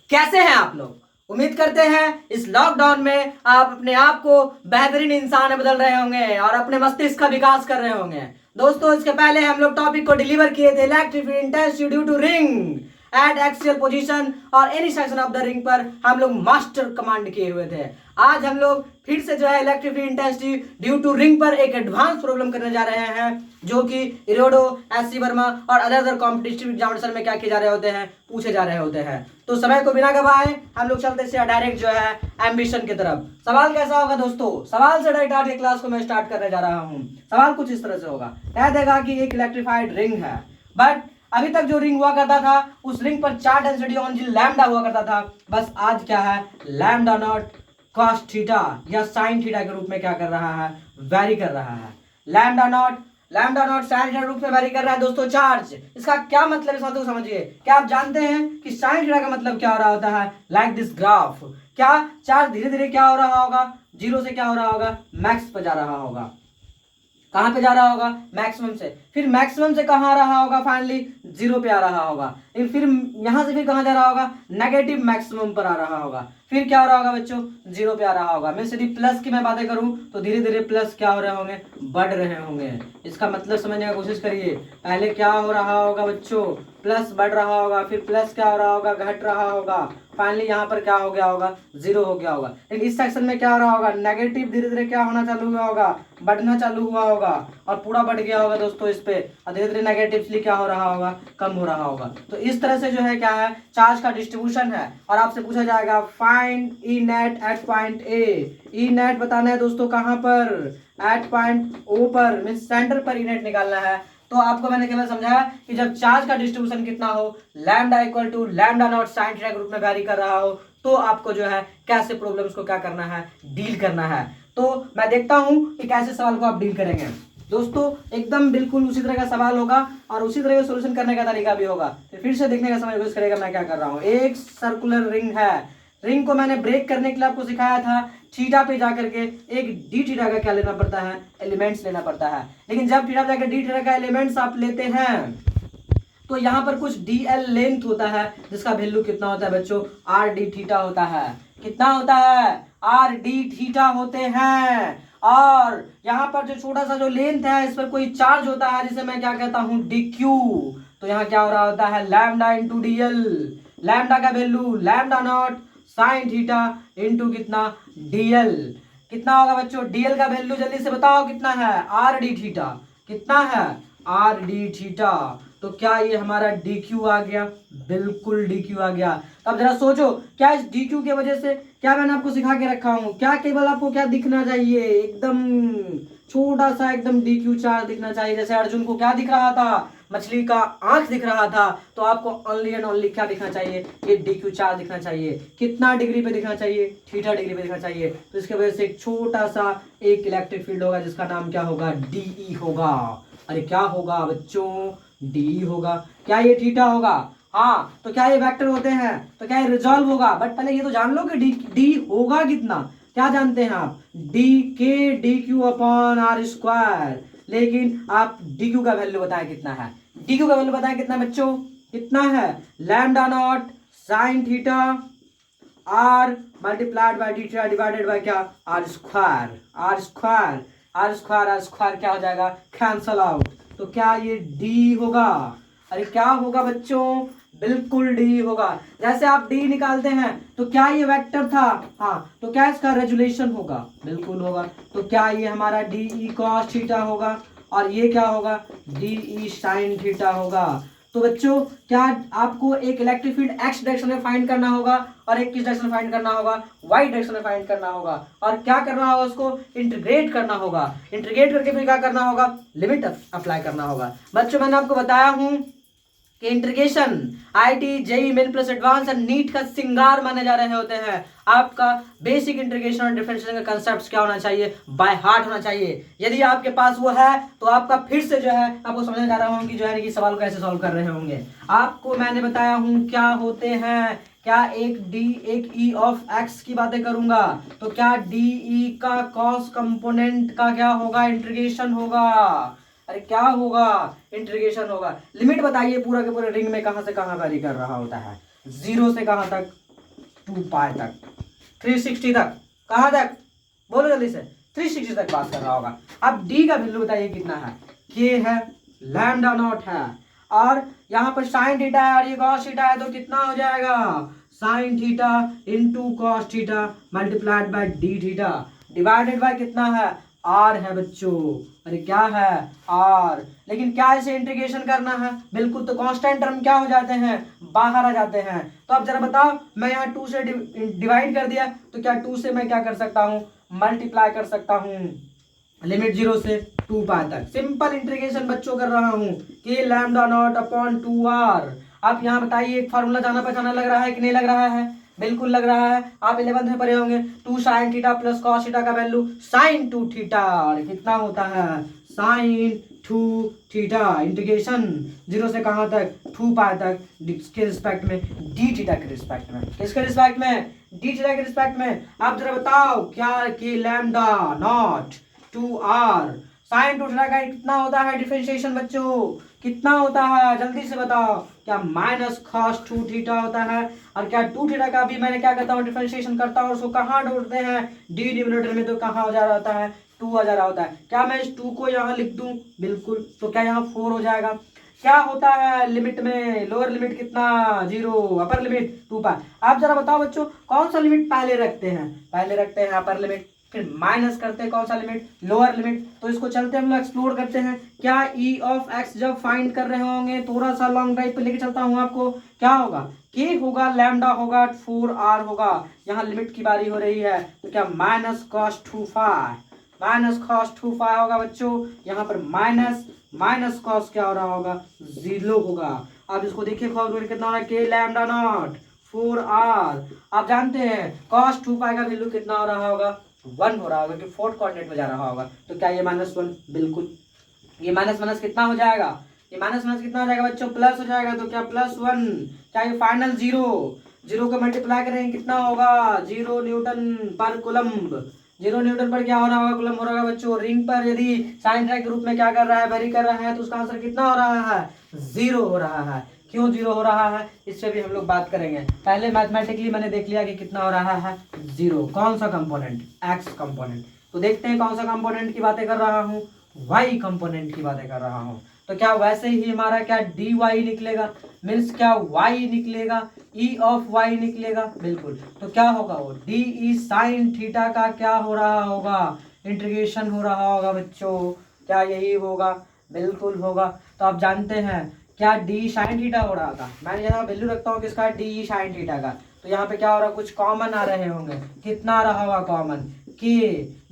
कैसे हैं आप लोग। उम्मीद करते हैं इस लॉकडाउन में आप अपने आप को बेहतरीन इंसान बदल रहे होंगे और अपने मस्तिष्क का विकास कर रहे होंगे। दोस्तों, इसके पहले हम लोग टॉपिक को डिलीवर किए थे electric intensity due to ring at axial position और any section of the ring पर हम लोग मास्टर कमांड किए हुए थे। आज हम लोग फिर से जो है electric intensity due to ring पर एक एडवांस प्रॉब्लम करने जा रहे हैं, जो कि इरोडो, एससी वर्मा और अदर कॉम्पिटिटिव एग्जामिनेशन में क्या किए जा रहे होते हैं, पूछे जा रहे होते हैं। तो समय को बिना गवाए हम लोग चलते से डायरेक्ट जो है एम्बिशन की तरफ। सवाल कैसा होगा दोस्तों? सवाल से डायरेक्ट आज की क्लास को मैं स्टार्ट करने जा रहा हूँ। सवाल कुछ इस तरह से होगा, कह देगा कि एक इलेक्ट्रिफाइड रिंग है, बट अभी तक जो रिंग हुआ करता था उस रिंग पर चार्ज डेंसिटी ऑन जी लैम्डा हुआ करता था, बस आज क्या है, लैम्डा नॉट कॉस थीटा या साइन थीटा के रूप में क्या कर रहा है, वेरी कर रहा है। लैम्डा नॉट साइन थीटा रूप में वेरी कर रहा है दोस्तों चार्ज। इसका क्या मतलब है साथियों, समझिए। क्या आप जानते हैं कि साइन थीटा का मतलब क्या हो रहा होता है? Like this graph. क्या चार्ज धीरे धीरे क्या हो रहा होगा, जीरो से क्या हो रहा होगा, मैक्स पे जा रहा होगा। कहां पे जा रहा होगा? मैक्सिमम से। फिर मैक्सिमम से कहां आ रहा होगा? फाइनली जीरो पे आ रहा होगा। फिर यहां से फिर कहां जा रहा होगा? नेगेटिव मैक्सिमम पर आ रहा होगा। फिर क्या हो रहा होगा बच्चों? जीरो पे आ रहा होगा। मैं यदि प्लस की मैं बातें करूं तो धीरे धीरे प्लस क्या हो रहे होंगे, बढ़ रहे होंगे। इसका मतलब समझने की कोशिश करिए। पहले क्या हो रहा होगा बच्चों? प्लस बढ़ रहा होगा, फिर प्लस क्या हो रहा होगा, घट रहा होगा। फाइनली यहाँ पर क्या हो गया होगा? जीरो हो गया होगा। लेकिन इस सेक्शन में क्या हो रहा होगा? नेगेटिव धीरे धीरे क्या होना चालू हुआ होगा, बढ़ना चालू हुआ होगा और पूरा बढ़ गया होगा दोस्तों इस पे। और धीरे धीरे नेगेटिवली क्या हो रहा होगा, कम हो रहा होगा। तो इस तरह से जो है क्या है, चार्ज का डिस्ट्रीब्यूशन है। और आपसे पूछा जाएगा find E net at point A. E net बताना है दोस्तों कहाँ पर? एट पॉइंट ओ पर, मीन सेंटर पर ई नेट निकालना है। तो आपको मैंने केवल समझाया कि जब चार्ज का डिस्ट्रीब्यूशन कितना हो, lambda equal to lambda not sine theta के रूप में वैरी कर रहा हो, तो आपको जो है कैसे प्रॉब्लम्स को क्या करना है, डील करना है। तो मैं देखता हूं कि कैसे सवाल को आप डील करेंगे। दोस्तों एकदम बिल्कुल उसी तरह का सवाल होगा और उसी तरह का सॉल्यूशन करने का तरीका भी होगा। तो फिर से देखने का समय कोशिश करेगा मैं क्या कर रहा हूँ। एक सर्कुलर रिंग है, रिंग को मैंने ब्रेक करने के लिए आपको सिखाया था थीटा पे जाकर के एक डी थीटा का क्या लेना पड़ता है, एलिमेंट्स लेना पड़ता है। लेकिन जब थीटा पे जाकर डी थीटा का एलिमेंट्स आप लेते हैं तो यहाँ पर कुछ डी एल लेंथ होता है जिसका वैल्यू कितना होता है बच्चों? आर डी थीटा होता है। कितना होता है? आर डी थीटा होते हैं। और यहाँ पर जो छोटा सा जो लेंथ है इस पर कोई चार्ज होता है जिसे मैं क्या कहता हूँ, डी क्यू। तो यहाँ क्या हो रहा होता है, lambda into D L. Lambda का value lambda not sine theta into कितना, डीएल। कितना होगा बच्चों? डीएल का वैल्यू जल्दी से बताओ कितना है? Are D theta. कितना है? Are D theta. तो क्या ये हमारा डी क्यू आ गया? बिल्कुल डी क्यू आ गया। अब जरा सोचो, क्या इस डी क्यू की वजह से क्या मैंने आपको सिखा के रखा हूं, क्या केवल आपको क्या दिखना चाहिए? एकदम छोटा सा एकदम डी क्यू चार्ज दिखना चाहिए। जैसे अर्जुन को क्या दिख रहा था, मछली का आंख दिख रहा था, तो आपको ओनली एंड ओनली क्या दिखना चाहिए, ये डी क्यू चार्ज दिखना चाहिए। कितना डिग्री पे दिखना चाहिए? थीटा डिग्री पे दिखना चाहिए। तो इसके वजह से एक छोटा सा एक इलेक्ट्रिक फील्ड होगा जिसका नाम क्या होगा, डीई होगा। अरे क्या होगा बच्चों? डीई होगा। क्या ये थीटा होगा? हाँ। तो क्या ये वेक्टर होते हैं? तो क्या ये रिजॉल्व होगा? बट पहले ये तो जान लो कि डी होगा कितना। क्या जानते हैं आप? D K D Q upon R square. लेकिन आप डी क्यू का वैल्यू बताएं कितना है? डी क्यू का वैल्यू बताएं कितना बच्चों? कितना है? Lambda not sine theta R multiplied by D theta divided by क्या, R square. R square R square R square क्या हो जाएगा, कैंसल आउट। तो क्या ये डी होगा? अरे क्या होगा बच्चों? बिल्कुल डी होगा। जैसे आप डी निकालते हैं तो क्या ये वेक्टर था? हाँ। तो क्या इसका रेजुलेशन होगा? बिल्कुल होगा। तो क्या ये हमारा डी ई कॉस थीटा होगा और ये क्या होगा, डी ई साइन थीटा होगा। तो बच्चों क्या आपको एक इलेक्ट्रिक फील्ड एक्स डायरेक्शन में फाइंड करना होगा और एक किस डायरेक्शन में फाइंड करना होगा, वाई डायरेक्शन में फाइंड करना होगा। और क्या करना होगा, उसको इंटीग्रेट करना होगा। इंटीग्रेट करके फिर क्या करना होगा, लिमिट अप्लाई करना होगा। बच्चों मैंने आपको बताया हूं कि integration IT JEE Main plus advance और नीट का सिंगार माने जा रहे होते हैं। आपका बेसिक इंटीग्रेशन और डिफरेंशिएशन का कांसेप्ट क्या होना चाहिए, बाय हार्ट होना चाहिए। यदि आपके पास वो है तो आपका फिर से जो है आपको समझने जा रहा हूं कि जो है कि सवाल को कैसे सॉल्व कर रहे होंगे। आपको मैंने बताया हूं क्या होते हैं, क्या एक डी एक ई ऑफ एक्स की बातें करूंगा तो क्या डी ई का कॉस कंपोनेंट का क्या होगा, इंटीग्रेशन होगा। अरे क्या होगा, इंटीग्रेशन होगा। लिमिट बताइए पूरा के पूरे रिंग में कहां से कहां वैरी कर रहा होता है, जीरो से कहां तक, 2 पाई तक, 360 तक, कहाँ तक बोलो जल्दी से, 360 तक पास कर रहा होगा। अब डी का वैल्यू बताइए कितना है, के है, लैम्डा नॉट है, और यहाँ पर साइन थीटा है और ये कॉस थीटा है, तो कितना हो जाएगा sign theta into cos theta multiplied by D theta divided bye कितना है आर है बच्चों। अरे क्या है आर, लेकिन क्या इसे इंटीग्रेशन करना है, बिल्कुल, तो कांस्टेंट टर्म क्या हो जाते हैं, बाहर आ जाते हैं। तो अब जरा बताओ, मैं यहाँ 2 से डिवाइड कर दिया, तो क्या 2 से मैं क्या कर सकता हूँ, मल्टीप्लाई कर सकता हूँ, लिमिट 0 से 2 पाई तक। सिंपल इंटीग्रेशन बच्चों कर रहा हूँ, के लैम्डा नॉट अपॉन 2r। आप यहाँ बताइए, एक फार्मूला जाना पहचाना लग रहा है कि नहीं लग रहा है, बिल्कुल लग रहा है, आप 11th में पढ़े होंगे। 2 sine theta plus cos theta का वैल्यू साइन 2 थीटा, कितना होता है साइन 2 थीटा, इंटीग्रेशन 0 से कहाँ तक 2 पाई तक, किसके रिस्पेक्ट में, डी थीटा के रिस्पेक्ट में, किसके रिस्पेक्ट में, डी थीटा के रिस्पेक्ट में। आप जरा बताओ क्या कि lambda naught 2r sign 2 theta का कितना होता है डिफरेंशिएशन बच्चों, कितना होता है जल्दी से बताओ, क्या माइनस कॉस 2 थीटा होता है। और क्या 2 थीटा का भी मैंने क्या करता हूँ डिफरेंशिएशन करता हूँ, उसको कहाँ ढूंढते हैं, डी डिनोमिनेटर में, तो कहाँ हो जा रहा होता है 2 आ जा रहा होता है। क्या मैं इस 2 को यहाँ लिख दूं, बिल्कुल, तो क्या यहाँ 4 हो जाएगा। क्या होता है लिमिट में, लोअर लिमिट कितना 0, अपर लिमिट 2 पाई। आप जरा बताओ बच्चों कौन सा लिमिट पहले रखते हैं, पहले रखते हैं अपर लिमिट, फिर माइनस करते हैं कौन सा लिमिट, लोअर लिमिट। तो इसको चलते हम लोग एक्सप्लोर करते हैं। क्या ई ऑफ एक्स जब फाइंड कर रहे होंगे, थोड़ा सा लॉन्ग ड्राइव पे लेके चलता हूँ आपको, क्या होगा, के होगा, लैम्डा होगा, 4r होगा, यहाँ लिमिट की बारी हो रही है, तो क्या minus cos 2 phi, minus cos 2 phi होगा बच्चों, यहाँ पर माइनस कॉस क्या हो रहा होगा 0 होगा। अब इसको देखिए कॉस कितना हो रहा है, के लैम्डा नॉट 4r, आप जानते हैं कॉस 2 पाई का वैल्यू कितना हो रहा होगा 1 हो रहा होगा, कि फोर्थ कोऑर्डिनेट में जा रहा होगा, तो क्या ये -1, बिल्कुल, ये माइनस माइनस कितना हो जाएगा, ये माइनस माइनस कितना हो जाएगा बच्चों, प्लस हो जाएगा, तो क्या +1, क्या ये फाइनल 0 को मल्टीप्लाई करेंगे कितना होगा 0 न्यूटन पर कूलम्ब, 0 न्यूटन पर क्या हो रहा होगा, कूलम्ब हो रहा होगा बच्चों। रिंग पर यदि साइन ट्रैक के रूप में क्या कर रहा है, वेरी कर रहा है, तो उसका आंसर कितना हो रहा है 0 हो रहा है। क्यों 0 हो रहा है, इससे भी हम लोग बात करेंगे। पहले मैथमेटिकली मैंने देख लिया कि कितना हो रहा है 0, कौन सा कंपोनेंट, एक्स कंपोनेंट। तो देखते हैं कौन सा कंपोनेंट की बातें कर रहा हूँ, वाई कंपोनेंट की बातें कर रहा हूँ। तो क्या वैसे ही हमारा क्या डी वाई निकलेगा, मीन्स क्या वाई निकलेगा, ई ऑफ वाई निकलेगा, बिल्कुल। तो क्या होगा वो डी ई साइन थीटा का क्या हो रहा होगा, इंटीग्रेशन हो रहा होगा बच्चों, क्या यही होगा, बिल्कुल होगा। तो आप जानते हैं क्या डी साइन थीटा हो रहा था, मैंने यहाँ वैल्यू रखता हूँ किसका, डी साइन थीटा का, तो यहाँ पे क्या हो रहा है, कुछ कॉमन आ रहे होंगे, कितना आ रहा होगा कॉमन, के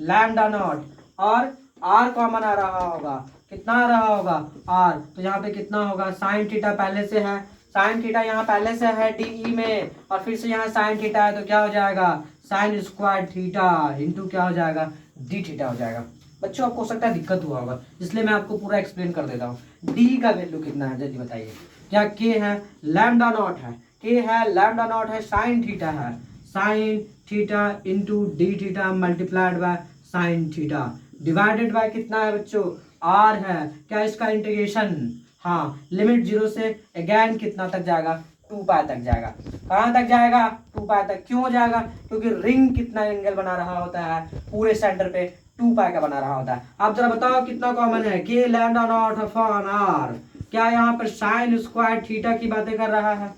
लैम्डा नॉट, और आर कॉमन आ रहा होगा, कितना आ रहा होगा आर, तो यहाँ पे कितना होगा साइन थीटा पहले से है, साइन थीटा यहाँ पहले से है डीई में, और फिर से यहाँ साइन थीटा है, तो क्या हो जाएगा साइन स्क्वायर थीटा इंटू क्या हो जाएगा डी थीटा हो जाएगा। बच्चों आपको हो सकता है दिक्कत हुआ होगा, इसलिए मैं आपको पूरा एक्सप्लेन कर देता हूँ। डी का वैल्यू कितना है जल्दी बताइए, क्या के है लैम्डा नॉट है, के है लैम्डा नॉट है, साइन थीटा है, sign theta into D theta multiplied by sine theta divided bye कितना है बच्चों आर है, क्या इसका इंटीग्रेशन, हाँ, लिमिट 0 से अगेन कितना तक जाएगा 2 पाई तक जाएगा, कहाँ तक जाएगा 2 पाई तक। क्यों हो जाएगा, क्योंकि रिंग कितना एंगल बना रहा होता है पूरे सेंटर पे 2 पाई का बना रहा होता है। आप जरा बताओ कितना कॉमन है, के लैम्डा नॉट अपॉन आर, क्या यहाँ पर साइन स्क्वायर थीटा की बातें कर रहा है,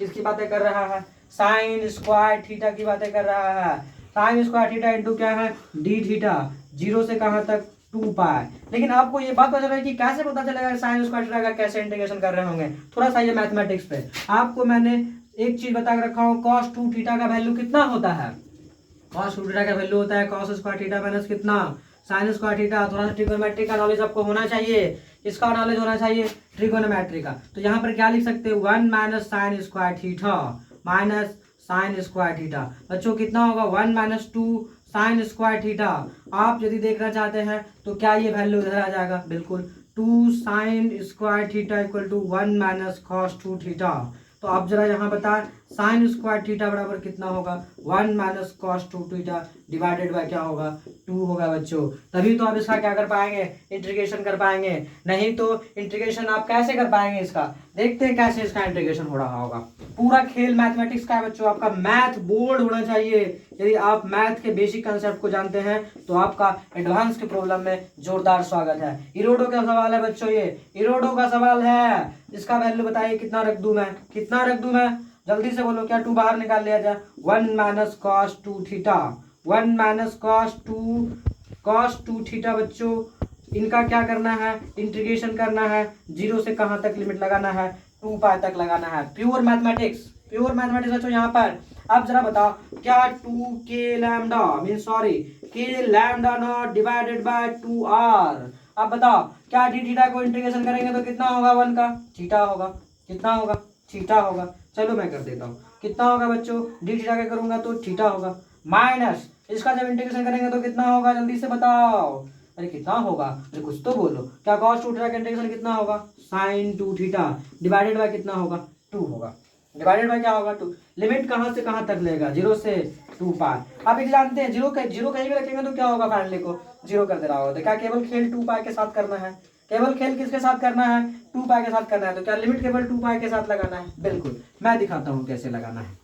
किसकी बातें कर रहा है, साइन स्क्वायर थीटा की बातें कर रहा है, साइन स्क्वायर थीटा इंटू क्या है डी थीटा, 0 से कहाँ तक 2 पाई। लेकिन आपको ये बात पता चल रहा है कि कैसे पता चलेगा साइन स्क्वायर थीटा का कैसे इंटीग्रेशन कर रहे होंगे, थोड़ा सा ये मैथमेटिक्स पे आपको मैंने एक चीज बता के रखा हूँ, cos 2 थीटा का वैल्यू कितना होता है, cos 2 थीटा का वैल्यू होता है cos स्क्वायर थीटा माइनस कितना साइन स्क्वायर थीटा। थोड़ा सा ट्रिगोनोमेट्री का नॉलेज आपको होना चाहिए, इसका नॉलेज होना चाहिए ट्रिगोनोमेट्री का। तो यहाँ पर क्या लिख सकते हैं 1 minus sign square theta minus sign square theta, बच्चों कितना होगा 1 माइनस 2 साइन स्क्वायर थीटा। आप यदि देखना चाहते हैं तो क्या ये वैल्यू इधर आ जाएगा, बिल्कुल 2 sine square theta equal to 1 minus cos 2 theta. तो आप जरा यहाँ बताएं साइन स्क्वायर थीटा बराबर कितना होगा 1 minus cos 2 theta divided by क्या होगा 2 होगा बच्चों। तभी तो आप इसका क्या कर पाएंगे इंटीग्रेशन कर पाएंगे, नहीं तो इंटीग्रेशन आप कैसे कर पाएंगे इसका, देखते हैं कैसे इसका इंटीग्रेशन हो रहा होगा। पूरा खेल मैथमेटिक्स का है बच्चों, आपका मैथ बोर्ड होना चाहिए। यदि आप मैथ के बेसिक कंसेप्ट को जानते हैं तो आपका एडवांस के प्रॉब्लम में जोरदार स्वागत है। इरोडो का सवाल है बच्चों, ये इरोडो का सवाल है। इसका वैल्यू बताइए कितना रख दूं मैं, कितना रख दूं मैं, जल्दी से बोलो। क्या 2 बाहर निकाल लिया जाए, 1 minus cos 2 theta, 1 minus cos 2 theta बच्चों। इनका क्या करना है, इंटीग्रेशन करना है। 0 से कहां तक लिमिट लगाना है, 2 पाई तक लगाना है। प्योर मैथमेटिक्स, प्योर मैथमेटिक्स बच्चों यहाँ पर। अब जरा बताओ क्या 2k lambda mean sorry k lambda naught divided by 2r। अब बताओ क्या डी थीटा को इंटीग्रेशन करेंगे तो कितना होगा, 1 का थीटा होगा, कितना होगा, थीटा होगा। चलो मैं कर देता हूँ, कितना होगा बच्चों, डी थीटा का करूंगा तो थीटा होगा, माइनस इसका जब इंटीग्रेशन करेंगे तो कितना होगा, जल्दी से बताओ। अरे कितना होगा, अरे कुछ तो बोलो। क्या cos 2 थीटा का इंटीग्रेशन कितना होगा, sin 2 थीटा डिवाइडेड बाय कितना होगा, 2 होगा। डिवाइडेड बाय क्या होगा, 2। लिमिट कहां से कहां तक लेगा, 0 से 2 पाई। आप एक जानते हैं जीरो कहीं भी रखेंगे तो क्या होगा, फाइनली को 0 कर दे रहा होगा। तो क्या केवल खेल 2 पाई के साथ करना है, केवल खेल किसके साथ करना है, 2 पाई के साथ करना है। तो क्या लिमिट केवल 2 पाई के साथ लगाना है, बिल्कुल मैं दिखाता हूँ कैसे लगाना है।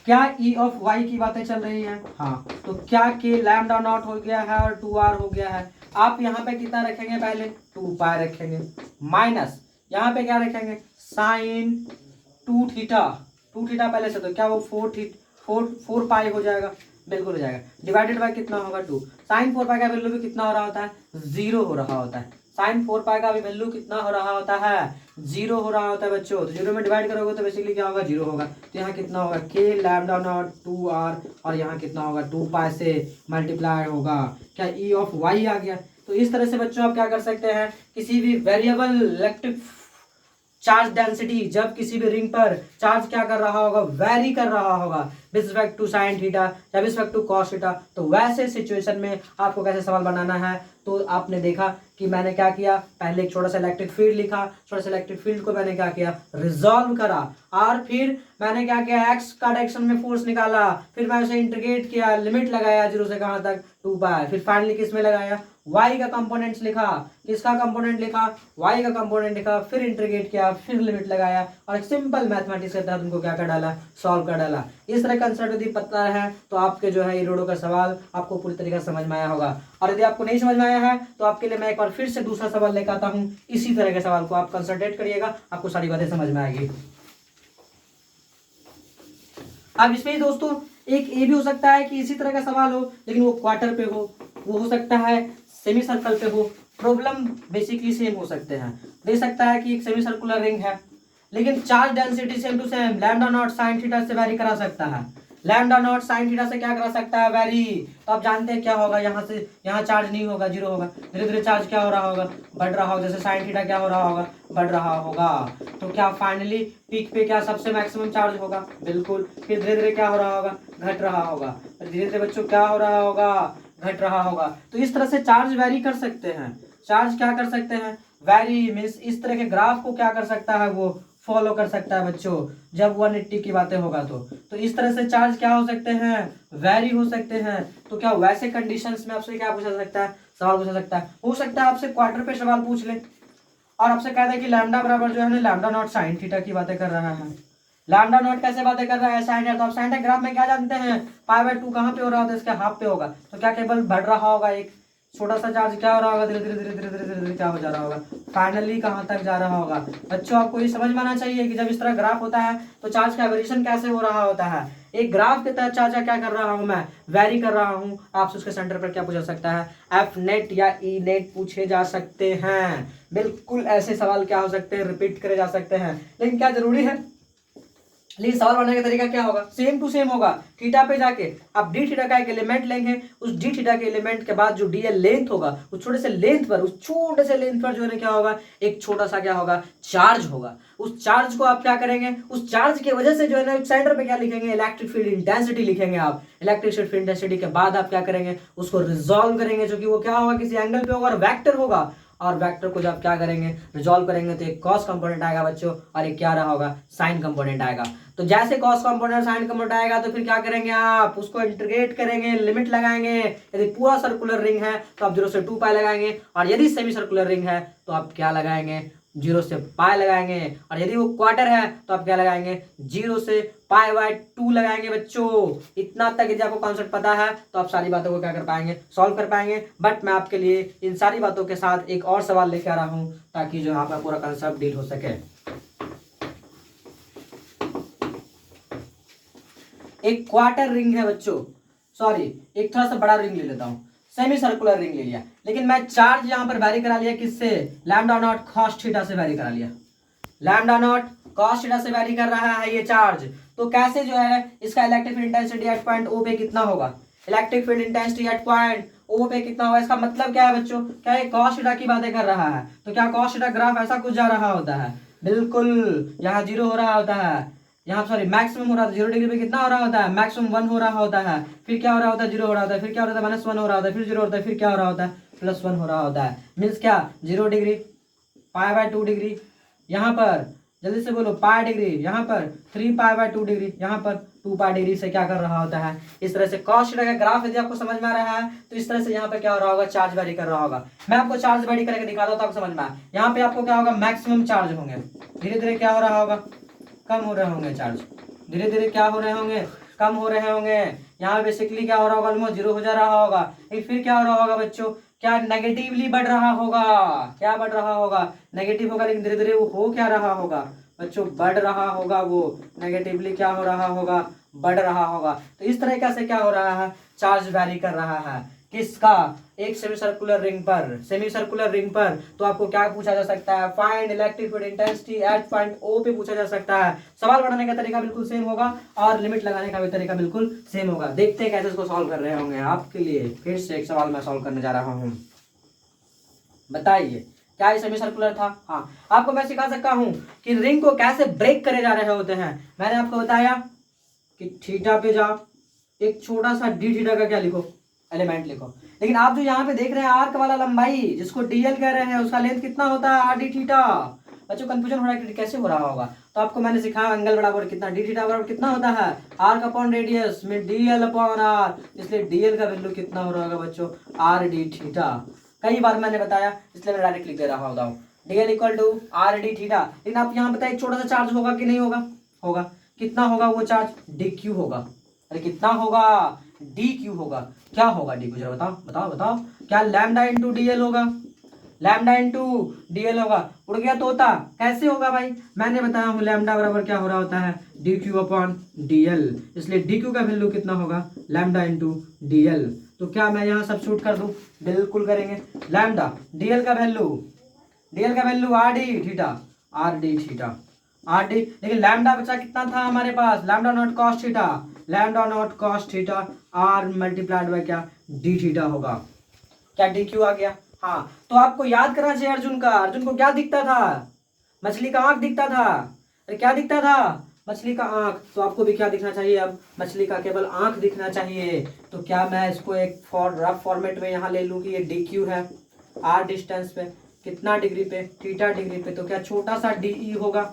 क्या ई ऑफ वाई की बातें चल रही हैं, हाँ। तो क्या के लैम्डा नॉट हो गया है और 2r हो गया है। आप यहाँ पे कितना रखेंगे, पहले 2 पाई रखेंगे, माइनस यहाँ पे क्या रखेंगे, साइन 2 थीटा, 2 थीटा पहले से, तो क्या वो 4 पाई हो जाएगा, बिल्कुल हो जाएगा। डिवाइडेड बाय कितना होगा, 2। साइन 4 पाई का वैल्यू भी कितना हो रहा होता है, 0 हो रहा होता है। साइन 4 पाई का भी वैल्यू कितना हो रहा होता है, 0 हो रहा होता है बच्चों। तो 0 में डिवाइड करोगे तो बेसिकली क्या होगा, 0 होगा। तो यहाँ कितना होगा, के लैम्डा नॉट 2r, और यहाँ कितना होगा, 2 पाई से मल्टीप्लाई होगा। क्या ई ऑफ वाई आ गया। तो इस तरह से बच्चों आप क्या कर सकते हैं, किसी भी वेरिएबल इलेक्ट्रिक चार्ज डेंसिटी, जब किसी भी रिंग पर चार्ज क्या कर रहा होगा, वेरी कर रहा होगा with respect to sine theta या with respect to cos theta, तो वैसे सिचुएशन में आपको कैसे सवाल बनाना है। तो आपने देखा कि मैंने क्या किया, पहले एक छोटा सा इलेक्ट्रिक फील्ड लिखा, छोटा सा इलेक्ट्रिक फील्ड को मैंने क्या किया, रिजॉल्व करा, और फिर मैंने क्या किया, एक्स का डायरेक्शन में फोर्स निकाला, फिर मैं उसे इंटीग्रेट किया, लिमिट लगाया 0 से कहां तक, 2 पाई, फिर फाइनली किस में लगाया, y का कंपोनेंट्स लिखा, किसका कंपोनेंट लिखा, y का कंपोनेंट लिखा, फिर इंटीग्रेट किया, फिर लिमिट लगाया, और एक सिंपल मैथमेटिक्स के तहत उनको क्या कर डाला, सॉल्व कर डाला। इस तरह कंसेप्ट यदि पता है तो आपके जो है इरोडो का सवाल आपको पूरी तरीके से समझ में आया होगा। और यदि आपको नहीं समझ में आया है तो आपके लिए मैं एक बार फिर से दूसरा सवाल लेकर आता हूँ। इसी तरह के सवाल को आप कंसंट्रेट करिएगा, आपको सारी बातें समझ में आएगी। अब इसमें दोस्तों एक ये भी हो सकता है कि इसी तरह का सवाल हो लेकिन वो क्वार्टर पे हो सकता है सेमी सर्कल पे हो। प्रॉब्लम बेसिकली सेम हो सकते हैं। दे सकता है कि एक सेमी सर्कुलर रिंग है लेकिन charge density same to same lambda not sine theta से वेरी करा सकता है, लैम्डा नॉट साइन थीटा से क्या करा सकता है, वेरी। तो आप जानते हैं क्या होगा, यहाँ से यहाँ चार्ज नहीं होगा, 0 होगा। धीरे धीरे चार्ज क्या हो रहा होगा, बढ़ रहा होगा। जैसे साइन थीटा क्या हो रहा होगा, बढ़ रहा होगा। तो क्या फाइनली पीक पे क्या सबसे मैक्सिमम चार्ज होगा, बिल्कुल। फिर धीरे धीरे क्या हो रहा होगा, घट रहा होगा। धीरे धीरे बच्चों क्या हो रहा होगा, घट रहा होगा। तो इस तरह से चार्ज वेरी कर सकते हैं। चार्ज क्या कर सकते हैं, वेरी मीन्स इस तरह के ग्राफ को क्या कर सकता है, वो फॉलो कर सकता है बच्चों, जब 180 की बातें होगा तो इस तरह से चार्ज क्या हो सकते हैं, वेरी हो सकते हैं। तो क्या वैसे कंडीशंस में आपसे क्या पूछा सकता है, सवाल पूछा सकता है। हो सकता है आपसे क्वार्टर पे सवाल पूछ ले और आपसे कहता है कि लैम्डा बराबर जो है ना लैम्डा नॉट साइन थीटा की बातें कर रहा है। लैम्डा नॉट कैसे बातें कर रहा है, साइन थीटा। तो आप साइन थीटा ग्राफ में क्या जानते हैं, π/2 कहाँ पे हो रहा होता है, इसके हाफ पे होगा। तो क्या केवल बढ़ रहा होगा, एक छोटा सा चार्ज क्या हो रहा होगा, धीरे धीरे धीरे धीरे धीरे धीरे धीरे क्या हो जा रहा होगा, फाइनली कहाँ तक जा रहा होगा। बच्चों आपको ये समझ में आना चाहिए कि जब इस तरह ग्राफ होता है तो चार्ज का वेरिएशन कैसे हो रहा होता है। एक ग्राफ के तहत चार्ज क्या कर रहा हूं मैं, वेरी कर रहा हूं। आपसे उसके सेंटर पर क्या पूछा सकता है, एफ नेट या ई नेट पूछे जा सकते हैं। बिल्कुल ऐसे सवाल क्या हो सकते हैं, रिपीट करे जा सकते हैं। लेकिन क्या जरूरी है, लेकिन सवाल बनाने का तरीका क्या होगा, सेम टू सेम होगा। थीटा पे जाके आप डी थीटा का एक एलिमेंट लेंगे, उस डी थीटा के एलिमेंट के बाद जो डी एल लेंथ होगा उस छोटे से लेंथ पर, उस छोटे से लेंथ पर जो है क्या होगा, एक छोटा सा क्या होगा, चार्ज होगा। उस चार्ज को आप क्या करेंगे, उस चार्ज की वजह से जो है ना सेंटर पे क्या लिखेंगे, इलेक्ट्रिक फील्ड इंटेंसिटी लिखेंगे आप। इलेक्ट्रिक फील्ड इंटेंसिटी के बाद आप क्या करेंगे, उसको रिजॉल्व करेंगे, जो कि वो क्या होगा, किसी एंगल पे होगा और वेक्टर होगा। और वेक्टर को जब क्या करेंगे, रिजॉल्व करेंगे तो एक कॉस कंपोनेंट आएगा बच्चों, और एक क्या रहा होगा, साइन कंपोनेंट आएगा। तो जैसे कॉस कंपोनेंट साइन कंपोनेंट आएगा तो फिर क्या करेंगे, आप उसको इंटीग्रेट करेंगे, लिमिट लगाएंगे। यदि पूरा सर्कुलर रिंग है तो आप 0 से 2 पाई लगाएंगे, और यदि सेमी सर्कुलर रिंग है तो आप क्या लगाएंगे, 0 से पाई लगाएंगे, और यदि वो क्वार्टर है तो आप क्या लगाएंगे, 0 से π/2 लगाएंगे बच्चों। इतना तक यदि आपको कॉन्सेप्ट पता है तो आप सारी बातों को क्या कर पाएंगे, सॉल्व कर पाएंगे। बट मैं आपके लिए इन सारी बातों के साथ एक और सवाल लेके आ रहा हूं ताकि जो आपका पूरा कॉन्सेप्ट डील हो सके। एक क्वार्टर रिंग है बच्चों, सॉरी एक थोड़ा सा बड़ा रिंग ले लेता हूं, सेमी सर्कुलर रिंग ले लिया, लेकिन मैं चार्ज यहां पर वेरी करा लिया किससे, लैम्डा नॉट कॉस थीटा से वेरी करा लिया। लैम्डा नॉट कॉस थीटा से वेरी कर रहा है ये चार्ज, तो कैसे जो है इसका electric field intensity at point O पे कितना होगा, electric field intensity at point O पे कितना होगा। इसका मतलब क्या है बच्चों, क्या ये कॉस थीटा की बातें कर रहा है, तो क्या कॉस थीटा ग्राफ ऐसा कुछ जा रहा होता है, बिल्कुल यहाँ 0 हो रहा होता है, यहाँ सॉरी मैक्सिमम हो रहा था 0 डिग्री पे कितना हो रहा होता है, मैक्सिमम 1 हो रहा होता है, फिर क्या हो रहा होता है 0 हो रहा होता है, फिर क्या हो रहा था -1 हो रहा होता है, फिर 0 होता है, फिर क्या हो रहा होता है +1 हो रहा होता है। मीन्स क्या 0 डिग्री π/2 डिग्री, यहाँ पर जल्दी से बोलो पाई डिग्री, यहाँ पर 3 π/2 डिग्री, यहाँ पर 2 पाई डिग्री से क्या कर रहा होता है। इस तरह से कॉस थीटा का ग्राफ यदि आपको समझ में आ रहा है तो इस तरह से यहाँ पे क्या हो रहा होगा, चार्ज वेरी कर रहा होगा। मैं आपको चार्ज वेरी करके दिखाता हूँ तो आपको समझ में आए। यहाँ पे आपको क्या होगा, मैक्सिमम चार्ज होंगे, धीरे धीरे क्या हो रहा होगा, कम हो रहे होंगे चार्ज, धीरे धीरे क्या हो रहे होंगे, कम हो रहे होंगे। यहाँ बेसिकली क्या हो रहा होगा, ऑलमोस्ट 0 हो जा रहा होगा। फिर क्या हो रहा होगा बच्चों, क्या नेगेटिवली बढ़ रहा होगा, क्या बढ़ रहा होगा, नेगेटिव होगा, लेकिन धीरे धीरे वो हो क्या रहा होगा बच्चों, बढ़ रहा होगा, वो नेगेटिवली क्या हो रहा होगा, बढ़ रहा होगा। तो इस तरीके से क्या हो रहा है, चार्ज वैरी कर रहा है किसका, एक सेमी सर्कुलर रिंग पर, सेमी सर्कुलर रिंग पर। तो आपको क्या पूछा जा सकता है, find electric field intensity at point O पे पूछा जा सकता है। सवाल बनाने का तरीका बिल्कुल सेम होगा और लिमिट लगाने का भी तरीका बिल्कुल सेम होगा। देखते हैं कैसे इसको सॉल्व कर रहे होंगे। आपके लिए फिर से एक सवाल मैं सॉल्व करने जा रहा हूँ, बताइए क्या ये सेमी सर्कुलर था। हाँ, आपको मैं सिखा सकता हूँ कि रिंग को कैसे ब्रेक करे जा रहे होते हैं। मैंने आपको बताया कि थीटा पे जाओ, एक छोटा सा डी थीटा का क्या लिखो, एलिमेंट लिखो। लेकिन आप जो यहाँ पे देख रहे हैं आर्क वाला लंबाई जिसको डीएल कह रहे हैं, उसका लेंथ कितना होता है, आर डी थीटा। बच्चों कंफ्यूजन हो रहा है कि कैसे हो रहा होगा, तो आपको मैंने सिखाया एंगल बराबर कितना, डी थीटा बराबर कितना होता है, आर्क अपॉन रेडियस में डीएल अपॉन आर। इसलिए डीएल का वैल्यू कितना हो रहा होगा बच्चों, आर डी थीटा। कई बार मैंने बताया इसलिए मैं डायरेक्ट लिख दे रहा होता हूँ, DL equal to R D theta. लेकिन आप यहाँ बताइए छोटा सा चार्ज होगा कि नहीं होगा, होगा। कितना होगा वो चार्ज, डी क्यू होगा। अरे कितना होगा, डी क्यू होगा। क्या होगा डी क्यू, जरा बताओ बताओ बताओ। क्या लैम्डा इंटू डीएल होगा, लैम्डा इंटू डीएल होगा। उड़ गया तोता, कैसे होगा भाई, मैंने बताया हूँ लैम्डा बराबर क्या हो रहा होता है, डी क्यू अपॉन डीएल। इसलिए डी क्यू का वैल्यू कितना होगा, लैम्डा इंटू डीएल। तो क्या मैं यहाँ सब्स्टिट्यूट कर दूं, बिल्कुल करेंगे। लैम्डा डीएल का value R D theta, R D theta, R D. लेकिन लैम्डा बचा कितना था हमारे पास, lambda not cos theta, lambda not cos theta R multiplied by क्या, डी थीटा होगा। क्या डी क्यू आ गया। हाँ, तो आपको याद करना चाहिए अर्जुन का, अर्जुन को क्या दिखता था, मछली का आंख दिखता था। अरे क्या दिखता था, मछली का आंख। तो आपको भी क्या दिखना चाहिए, अब मछली का केवल आंख दिखना चाहिए। तो क्या मैं इसको एक रफ फॉर्मेट में यहाँ ले लूँ कि ये डी क्यू है, आर डिस्टेंस पे कितना डिग्री पे, थीटा डिग्री पे। तो क्या छोटा सा डी ई होगा,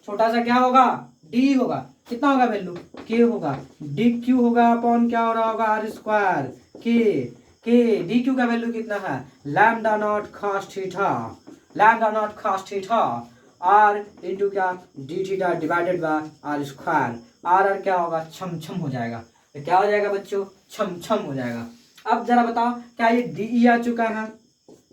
छोटा सा क्या होगा, डी होगा। कितना होगा वैल्यू, के होगा, डी क्यू होगा अपॉन क्या हो रहा होगा, आर स्क्वायर के डी क्यू का वैल्यू कितना है, lambda not cos theta, lambda not cos theta R into क्या, D theta divided by R square. R क्या होगा, छम छम हो जाएगा। तो क्या हो जाएगा बच्चों, छम छम हो जाएगा। अब जरा बताओ क्या ये डी आ चुका है,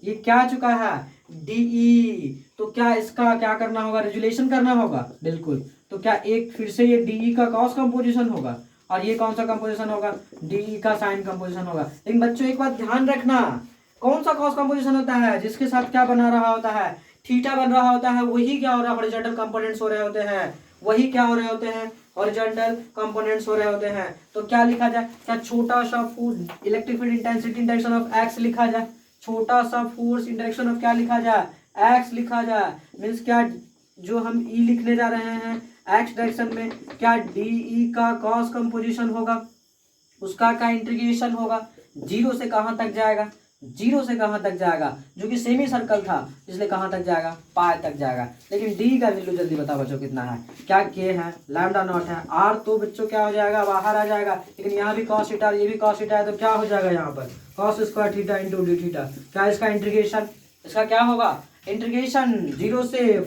ये क्या आ चुका है, डीई। तो क्या इसका क्या करना होगा, रेजुलेशन करना होगा, बिल्कुल। तो क्या एक फिर से ये डीई का कॉस कंपोजिशन होगा और ये कौन सा कंपोजिशन होगा, डीई का साइन कंपोजिशन होगा। लेकिन बच्चों एक बात ध्यान रखना, कौन सा कॉस कंपोजिशन होता है, जिसके साथ क्या बना रहा होता है, थीटा बन रहा होता है, वही क्या हो रहा है, हॉरिजॉन्टल कंपोनेंट्स हो रहे होते हैं, वही क्या हो रहे होते हैं, हॉरिजॉन्टल कंपोनेंट्स हो रहे होते हैं। तो क्या लिखा जाए, क्या छोटा सा force electric field intensity in direction of x लिखा जाए, छोटा सा फोर्स इन डायरेक्शन ऑफ क्या लिखा जाए, एक्स लिखा जाए। मीन्स क्या जो हम ई लिखने जा रहे हैं एक्स डायरेक्शन में, क्या डी ई का कॉस कंपोजिशन होगा, उसका क्या इंटीग्रेशन होगा, जीरो से कहाँ तक जाएगा, जीरो से कहाँ तक जाएगा, जो कि सेमी सर्कल था इसलिए कहाँ तक जाएगा, पाई तक जाएगा। लेकिन डी का वैल्यू जल्दी बताओ बच्चों कितना है, क्या के है, लैम्डा नॉट है, आर तो बच्चों क्या हो जाएगा, बाहर आ जाएगा। लेकिन यहाँ भी कॉस थीटा, ये भी कॉस थीटा है, तो क्या हो जाएगा यहाँ पर cos square theta into D theta. क्या इसका इंटीग्रेशन, इसका क्या होगा, इंटीग्रेशन 0 से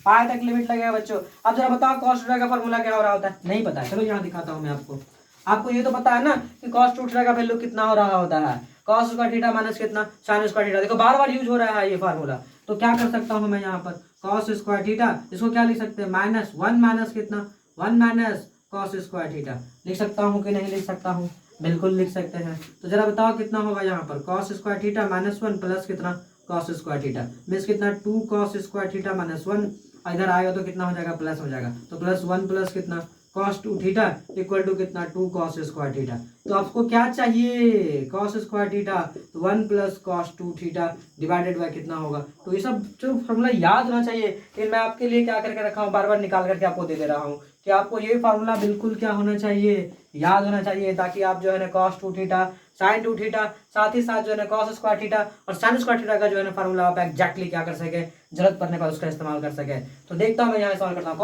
पाई तक लिमिट लगेगा बच्चों। अब जरा बताओ कॉस थीटा का फॉर्मूला क्या हो रहा होता है, नहीं पता है, चलो यहाँ दिखाता हूँ मैं आपको। आपको ये तो पता है ना कि कॉस टू थीटा का वैल्यू कितना हो रहा होता है, कॉस स्क्वायर थीटा माइनस कितना साइन स्क्वायर थीटा। देखो बार बार यूज हो रहा है ये फार्मूला, तो क्या कर सकता हूँ मैं यहाँ पर कॉस स्क्वायर थीटा, इसको क्या लिख सकते हैं -1 माइनस कितना 1 माइनस कॉस स्क्वायर थीटा। लिख सकता हूँ कि नहीं लिख सकता हूँ, बिल्कुल लिख सकते हैं। तो जरा बताओ कितना होगा यहाँ पर कॉस स्क्वायर थीटा -1 प्लस कितना कॉस स्क्वायर थीटा, मीन्स कितना 2 कॉस स्क्वायर थीटा -1, इधर आएगा तो कितना हो जाएगा प्लस हो जाएगा, तो +1 प्लस कितना कॉस 2 थीटा इक्वल टू कितना 2 कॉस स्क्वायर थीटा। तो आपको क्या चाहिए कॉस स्क्वायर थीटा, तो 1 plus cos 2 theta divided bye कितना होगा। तो ये सब जो फॉर्मूला याद होना चाहिए, लेकिन मैं आपके लिए क्या करके रखा हूँ, बार बार निकाल करके आपको दे रहा हूँ कि आपको ये फार्मूला बिल्कुल क्या होना चाहिए, याद होना चाहिए, ताकि आप जो है ना कॉस 2 थीटा साइन 2 थीटा साथ ही साथ जो है ना कॉस स्क्वायर थीटा और साइन स्क्वायर थीटा का जो है ना फार्मूला आप एक्जैक्टली क्या कर सके, जरूरत पड़ने पर उसका इस्तेमाल कर सके। तो देखता हूँ मैं यहाँ इस्तेमाल करता हूँ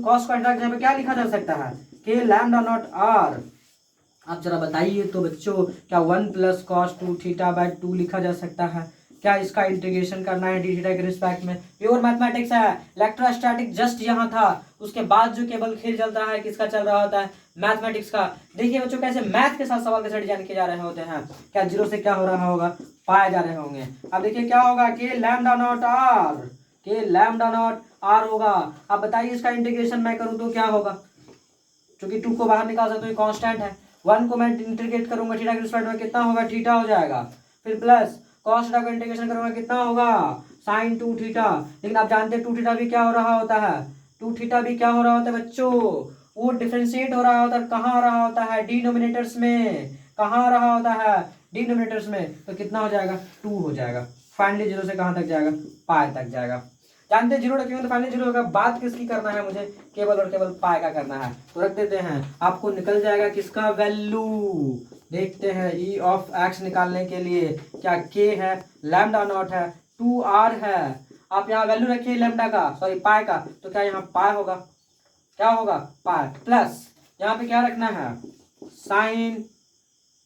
कॉस स्क्वायर थीटा के जगह पे क्या लिखा जा सकता है कि लैम्डा नॉट आर। आप जरा बताइए तो बच्चों, क्या 1 प्लस कॉस 2 थीटा बाय 2 लिखा जा सकता है, क्या इसका इंटीग्रेशन करना है डी थीटा के रिस्पेक्ट में। प्योर मैथमेटिक्स है, इलेक्ट्रोस्टैटिक जस्ट यहाँ था, उसके बाद जो केवल खेल चलता है किसका चल रहा होता है, मैथमेटिक्स का। देखिए बच्चों कैसे मैथ के साथ सवाल कैसे डिजाइन किए जा रहे होते हैं, क्या 0 से क्या हो रहा होगा पाए जा रहे होंगे। अब देखिए क्या होगा कि लैम्डा नॉट आर, के लैम्डा नॉट आर होगा। अब बताइए इसका इंटीग्रेशन मैं करूँ तो क्या होगा, क्योंकि 2 को बाहर निकाल सकते हो, कांस्टेंट है। 1 को मैं इंटीग्रेट करूंगा थीटा के रिस्पेक्ट में कितना होगा थीटा हो जाएगा, फिर प्लस कॉस थीटा का इंटीग्रेशन करूंगा कितना होगा साइन 2 थीटा। लेकिन आप जानते हैं 2 थीटा भी क्या हो रहा होता है, 2 थीटा भी क्या हो रहा होता है बच्चों, वो डिफरेंशिएट हो रहा होता है, कहाँ आ रहा होता है डिनोमिनेटर्स में, कहाँ आ रहा होता है डिनोमिनेटर्स में, तो कितना हो जाएगा 2 हो जाएगा। फाइनली 0 से कहाँ तक जाएगा पाई तक जाएगा। जानते हैं 0 रखेंगे तो फाइनली 0 होगा। बात किसकी करना है मुझे, केवल और केवल पाई का करना है, तो रख देते हैं, आपको निकल जाएगा किसका वैल्यू। देखते हैं ई ऑफ एक्स निकालने के लिए क्या के है लैम्डा नॉट है 2r है। आप यहाँ वैल्यू रखिए लैम्डा का सॉरी पाई का, तो क्या यहाँ पाई होगा, क्या होगा पाई, प्लस यहाँ पे क्या रखना है साइन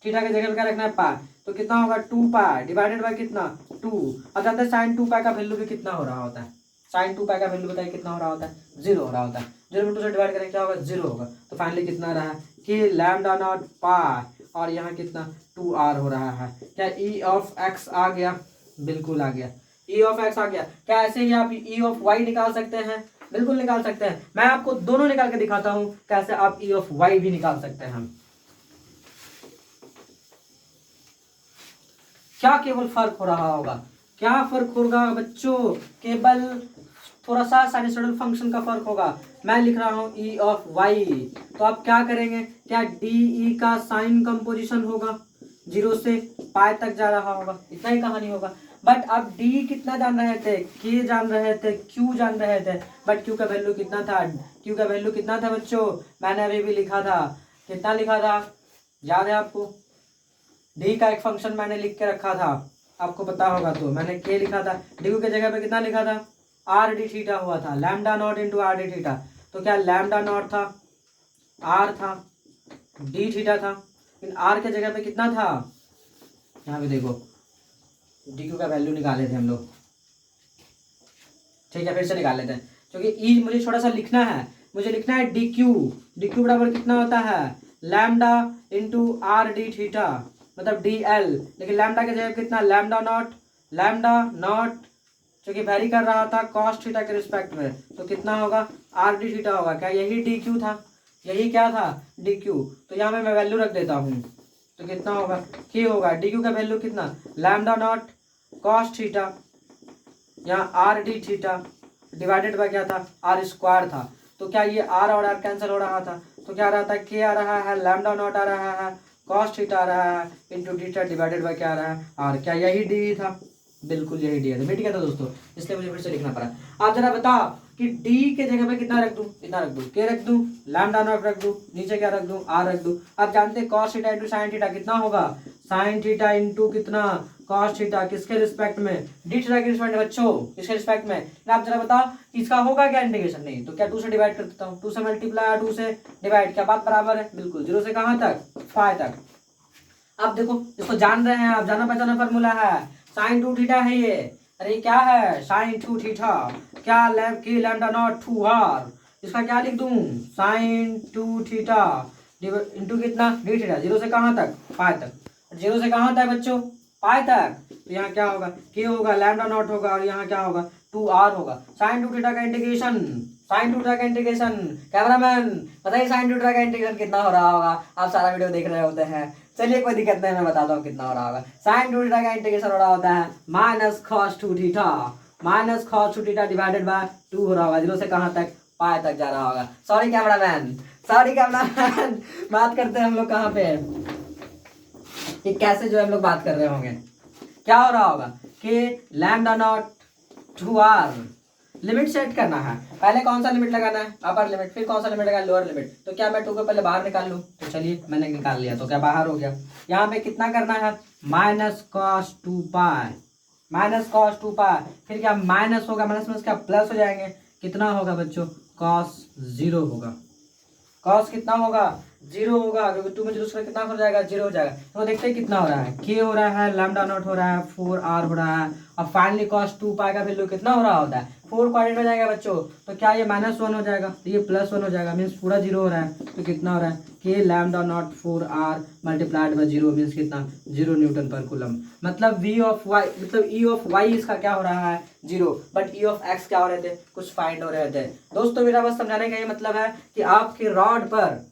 थीटा की जगह पे क्या रखना है पाई, तो कितना होगा 2 पाई डिवाइडेड बाय कितना 2। अब जानते हैं साइन 2 पाई का वैल्यू भी कितना हो रहा होता है, साइन 2 पाई का वैल्यू बताइए कितना हो रहा होता है 0 हो रहा होता है। 0 में 2 से डिवाइड करें क्या होगा 0 होगा, तो फाइनली कितना रहा है कि लैम्डा नॉट पाई और यहाँ कितना 2r हो रहा है। क्या ई ऑफ एक्स आ गया, बिल्कुल आ गया, ई ऑफ एक्स आ गया। क्या ऐसे ही आप ई ऑफ वाई निकाल सकते हैं, बिल्कुल निकाल सकते हैं। मैं आपको दोनों निकाल के दिखाता हूं कैसे आप ई ऑफ वाई भी निकाल सकते हैं। क्या केवल फर्क हो रहा होगा, क्या फर्क होगा बच्चों, केवल थोड़ा सा साइनसॉइडल फंक्शन का फर्क होगा। मैं लिख रहा हूं ई ऑफ वाई, तो आप क्या करेंगे, क्या डी ई का साइन कंपोजिशन होगा 0 से पाई तक जा रहा होगा, इतना ही कहानी होगा। बट आप डी कितना जान रहे थे, के जान रहे थे, क्यू जान रहे थे, बट क्यू का वैल्यू कितना था, क्यू का वैल्यू कितना था बच्चों, मैंने अभी भी लिखा था, कितना लिखा था याद है आपको, डी का एक फंक्शन मैंने लिख के रखा था, आपको पता होगा, तो मैंने के लिखा था, डी के जगह पे कितना लिखा था आर डी थीटा हुआ था, lambda naught into are D theta. तो क्या लैम्डा नॉट था, आर था, डी थीटा था, लेकिन आर के जगह पे कितना था, यहाँ पे देखो डी क्यू का वैल्यू निकाले थे हम लोग, ठीक है फिर से निकाल लेते हैं, क्योंकि ई मुझे थोड़ा सा लिखना है, मुझे लिखना है डी क्यू बराबर कितना होता है lambda into are D theta मतलब डी एल, लेकिन लैम्डा के जगह कितना लैम्डा नॉट क्योंकि वैरी कर रहा था कॉस थीटा के रिस्पेक्ट में, तो कितना होगा आर डी थीटा होगा। क्या यही डी क्यू था, यही क्या था डी क्यू, तो यहाँ पे मैं वैल्यू रख देता हूँ, तो कितना होगा के होगा डी क्यू का वैल्यू कितना लैम्डा नॉट कॉस थीटा यहाँ are D theta divided by क्या था आर स्क्वायर था। तो क्या ये आर और आर कैंसिल हो रहा था, तो क्या आ रहा था के आ रहा है लैम्डा नॉट आ रहा है कॉस थीटा आ रहा है इंटू थीटा डिवाइडेड बाय क्या आ रहा है आर। क्या यही डी था, बिल्कुल यही डी है, मिट गया था दोस्तों, इसलिए मुझे फिर से लिखना पड़ा। आप जरा बताओ कि डी के जगह पे कितना रख दूं, इतना रख दूं, के रख दूं, लैम्डा नॉट रख दूं, नीचे क्या रख दूं आर रख दूं। आप जानते हैं cos theta into sine theta कितना होगा, साइन थीटा इंटू कितना कॉस थीटा, किसके रिस्पेक्ट में डी थीटा के रिस्पेक्ट में बच्चों, किसके रिस्पेक्ट में। आप जरा बताओ इसका होगा क्या इंटीग्रेशन, नहीं तो क्या 2 से डिवाइड कर देता हूँ, 2 से मल्टीप्लाई 2 से डिवाइड, क्या बात बराबर है, बिल्कुल 0 से कहाँ तक फाई तक। अब देखो इसको जान रहे हैं आप, जाना पहचाना फॉर्मूला है साइन 2 थीटा है ये, अरे क्या है साइन टू थीटा, क्या लैम की लैम्डा नॉट 2r, इसका क्या लिख दूं साइन टू थीटा इंटू कितना डी थीटा, जीरो से कहाँ तक पाई तक, जीरो से कहाँ तक बच्चों पाई तक, तो यहाँ क्या होगा के होगा लैम्डा नॉट होगा और यहाँ क्या होगा 2r होगा। साइन टू थीटा का इंटीग्रेशन, साइन टू थीटा का इंटीग्रेशन, कैमरामैन बताइए साइन टू थीटा का इंटीग्रेशन कितना हो रहा होगा, आप सारा वीडियो देख रहे होते हैं। चलिए कोई दिक्कत नहीं, मैं बताता हूँ कितना हो रहा होगा। साइन टू थीटा का इंटीग्रेशन हो रहा होता है minus cos two theta, minus cos two theta divided bye 2 हो रहा होगा, जीरो से कहाँ तक पाई तक जा रहा होगा। सॉरी कैमरामैन, सॉरी कैमरामैन, बात करते हैं हम लोग कहाँ पे कि कैसे जो हम लोग बात कर रहे होंगे। क्या हो रहा होगा कि lambda naught 2r limit set करना है, पहले कौन सा लिमिट लगाना है अपर लिमिट, फिर कौन सा लिमिट लगाना लोअर लिमिट। तो क्या मैं 2 को पहले बाहर निकाल लूँ, तो चलिए मैंने निकाल लिया, तो क्या बाहर हो गया। यहाँ पे कितना करना है माइनस कॉस 2 पाई, माइनस कॉस 2 पाई, फिर क्या माइनस होगा, माइनस में क्या प्लस हो जाएंगे, कितना होगा बच्चों कॉस 0 होगा, कॉस कितना होगा 0 होगा, क्योंकि 2 में 0 से कितना हो जाएगा 0 हो जाएगा। तो देखते हैं कितना हो रहा है, के हो रहा है लैम्डा नॉट हो रहा है 4r हो रहा है, और फाइनली कॉस 2 पाई का वैल्यू कितना हो रहा होता है 4 क्वाड्रेंट में जाएगा बच्चों, तो क्या ये -1 हो जाएगा, तो ये +1 हो जाएगा, मीन्स पूरा 0 हो रहा है, तो कितना हो रहा है के lambda naught 4r multiplied by 0 means कितना 0 न्यूटन पर कूलम। मतलब v ऑफ y मतलब e ऑफ y इसका क्या हो रहा है 0, बट e ऑफ x क्या हो रहे थे कुछ फाइंड हो रहे थे। दोस्तों मेरा बस समझाने का ये मतलब है कि आपके रॉड पर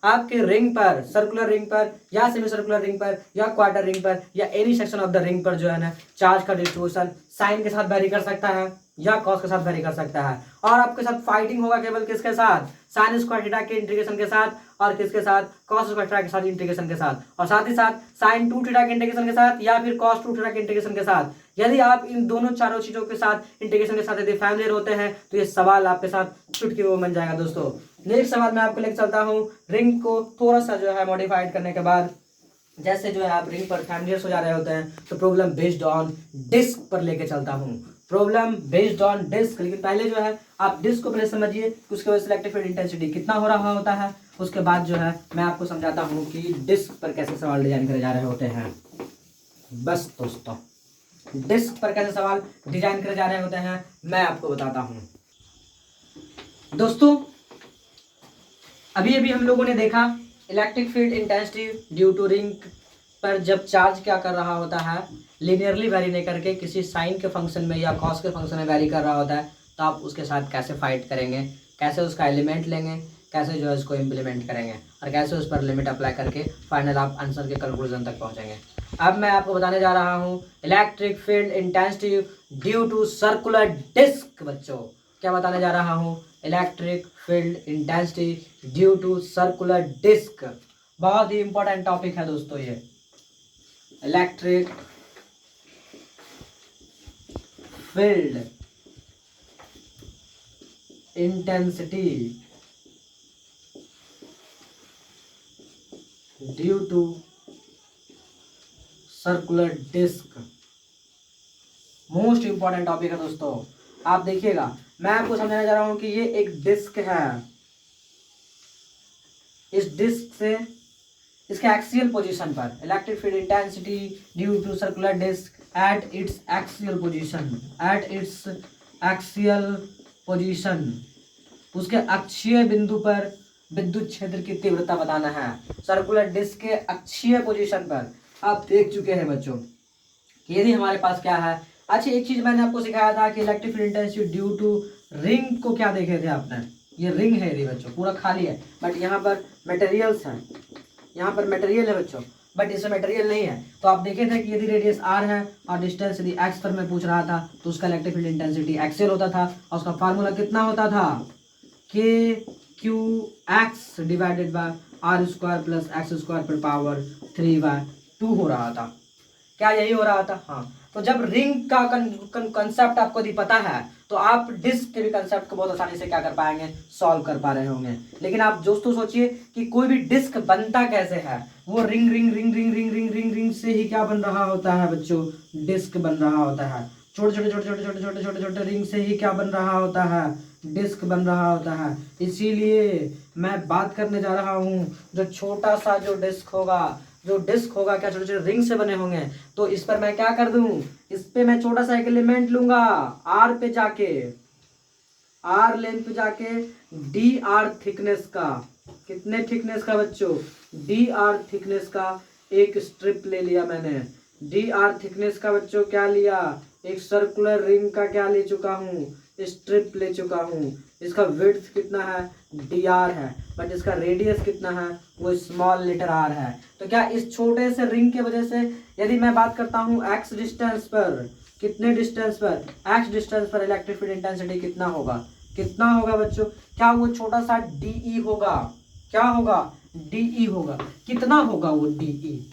आपके रिंग पर, सर्कुलर रिंग पर या सेमी सर्कुलर रिंग पर या क्वार्टर रिंग पर या any section of the ring पर जो है ना चार्ज का डिस्ट्रीब्यूशन साइन के साथ वेरी कर सकता है या कॉस के साथ वेरी कर सकता है, और आपके साथ फाइटिंग होगा केवल किसके साथ साइन स्क्वायर थीटा के इंटीग्रेशन के साथ, और किसके साथ कॉस स्क्वायर थीटा के साथ इंटीग्रेशन के साथ, और साथ ही साथ साइन 2 थीटा के इंटीग्रेशन के साथ या फिर कॉस 2 थीटा के इंटीग्रेशन के साथ। यदि आप इन दोनों चारों चीजों के साथ इंटीग्रेशन के साथ यदि फैमिलियर होते हैं तो ये सवाल आपके साथ चुटकी वो बन जाएगा। दोस्तों नेक्स्ट सवाल मैं आपको लेकर चलता हूँ, रिंग को थोड़ा सा जो है मॉडिफाइड करने के बाद, जैसे जो है आप रिंग पर फैमिलियर हो जा रहे होते हैं, तो प्रॉब्लम बेस्ड ऑन डिस्क पर लेके चलता हूँ, प्रॉब्लम बेस्ड ऑन डिस्क। लेकिन पहले जो है आप डिस्क को पहले समझिए, उसके बाद सिलेक्टिव फील्ड इंटेंसिटी कितना हो रहा होता है, उसके बाद जो है मैं आपको समझाता हूँ कि डिस्क पर कैसे सवाल डिजाइन करे जा रहे होते हैं। बस दोस्तों डिस्क पर कैसे सवाल डिजाइन करे जा रहे होते हैं मैं आपको बताता हूँ। दोस्तों अभी अभी हम लोगों ने देखा electric field intensity due to ring पर जब चार्ज क्या कर रहा होता है लीनियरली वैरी नहीं करके किसी साइन के फंक्शन में या कॉस के फंक्शन में वैरी कर रहा होता है, तो आप उसके साथ कैसे फाइट करेंगे, कैसे उसका एलिमेंट लेंगे, कैसे जो है उसको इम्प्लीमेंट करेंगे और कैसे उस पर लिमिट अप्लाई करके फाइनल आप आंसर के कंक्लूजन तक पहुंचेंगे। अब मैं आपको बताने जा रहा हूँ electric field intensity due to circular disc. बच्चों क्या बताने जा रहा हूँ, electric field intensity due to circular disc. बहुत ही इंपॉर्टेंट टॉपिक है दोस्तों ये, electric field intensity due to circular disc, most important topic है दोस्तों। आप देखिएगा मैं आपको समझाने जा रहा हूं कि ये एक डिस्क है, इस डिस्क से इसके एक्सियल पोजीशन पर electric field intensity due to circular disc at its axial position, at its axial position, उसके अक्षीय बिंदु पर विद्युत क्षेत्र की तीव्रता बताना है। सर्कुलर डिस्क के अक्षीय पोजीशन पर आप देख चुके हैं बच्चों कि यदि हमारे पास क्या है। अच्छा एक चीज मैंने आपको सिखाया था कि electric field intensity due to ring को क्या देखे थे आपने, ये रिंग है यदि बच्चों पूरा खाली है बट यहाँ पर मटेरियल्स हैं, यहाँ पर मटेरियल है बच्चों बट इसमें मटेरियल नहीं है। तो आप देखे थे कि यदि रेडियस r है और डिस्टेंस यदि x पर मैं पूछ रहा था तो उसका इलेक्ट्रिक फील्ड इंटेंसिटी एक्सियल होता था और उसका फार्मूला कितना होता था K Q X divided by R square plus X square पर पावर 3/2 हो रहा था। क्या यही हो रहा था? हाँ। तो जब रिंग का कंसेप्ट आपको यदि पता है तो आप डिस्क के भी कंसेप्ट को बहुत आसानी से क्या कर पाएंगे, सॉल्व कर पा रहे होंगे। लेकिन आप दोस्तों सोचिए कि कोई भी डिस्क बनता कैसे है, वो ring ring ring ring ring ring ring ring से ही क्या बन रहा होता है बच्चों, डिस्क बन रहा होता है। छोटे छोटे छोटे छोटे छोटे छोटे छोटे छोटे रिंग से ही क्या बन रहा होता है, डिस्क बन रहा होता है। इसीलिए मैं बात करने जा रहा हूँ जो छोटा सा जो डिस्क होगा जो डिस्क होगा क्या छोटे छोटे रिंग से बने होंगे। तो इस पर मैं क्या कर दूं, इस पे मैं छोटा सा एक एलिमेंट लूंगा आर पे जाके, आर लेंथ पे जाके डी आर थिकनेस का, कितने थिकनेस का बच्चों, डी आर थिकनेस का एक स्ट्रिप ले लिया मैंने। डी आर थिकनेस का बच्चों क्या लिया, एक सर्कुलर रिंग का क्या ले चुका हूँ, स्ट्रिप ले चुका हूँ। इसका विड्थ कितना है, डी आर है, बट इसका रेडियस कितना है, वो स्मॉल लेटर आर है। तो क्या इस छोटे से रिंग के वजह से यदि मैं बात करता हूँ एक्स डिस्टेंस पर, कितने डिस्टेंस पर, एक्स डिस्टेंस पर इलेक्ट्रिक फील्ड इंटेंसिटी कितना होगा, कितना होगा बच्चों, क्या वो छोटा सा डीई होगा, क्या होगा, डीई होगा। कितना होगा वो डीई,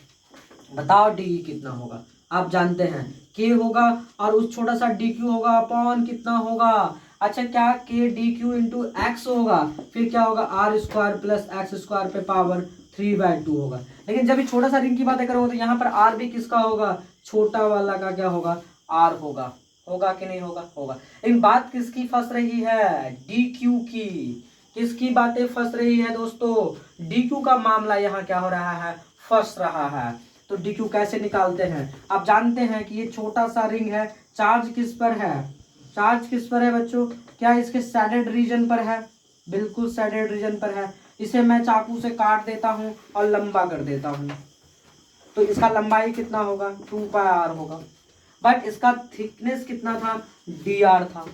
बताओ डीई कितना होगा। आप जानते हैं के होगा और उस छोटा सा डी क्यू होगा अपॉन कितना होगा, अच्छा क्या के डी क्यू इंटू एक्स होगा, फिर क्या होगा R square plus X square पे पावर 3/2 होगा। लेकिन जब ये छोटा सा रिंग की बातें करोगे तो यहाँ पर आर भी किसका होगा, छोटा वाला का क्या होगा, आर होगा। होगा कि नहीं होगा, होगा। लेकिन बात किसकी फंस रही है, डी क्यू की, किसकी बातें फंस रही है दोस्तों, डी क्यू का मामला यहाँ क्या हो रहा है, फंस रहा है। तो डी क्यू कैसे निकालते हैं, आप जानते हैं कि ये छोटा सा रिंग है, चार्ज किस पर है, चार्ज किस पर है बच्चों, क्या इसके सैडेड रीजन पर है, बिल्कुल सैडेड रीजन पर है। इसे मैं चाकू से काट देता हूं और लंबा कर देता हूं, तो इसका लंबाई कितना होगा, 2πr होगा, बट इसका थिकनेस कितना था, dr था।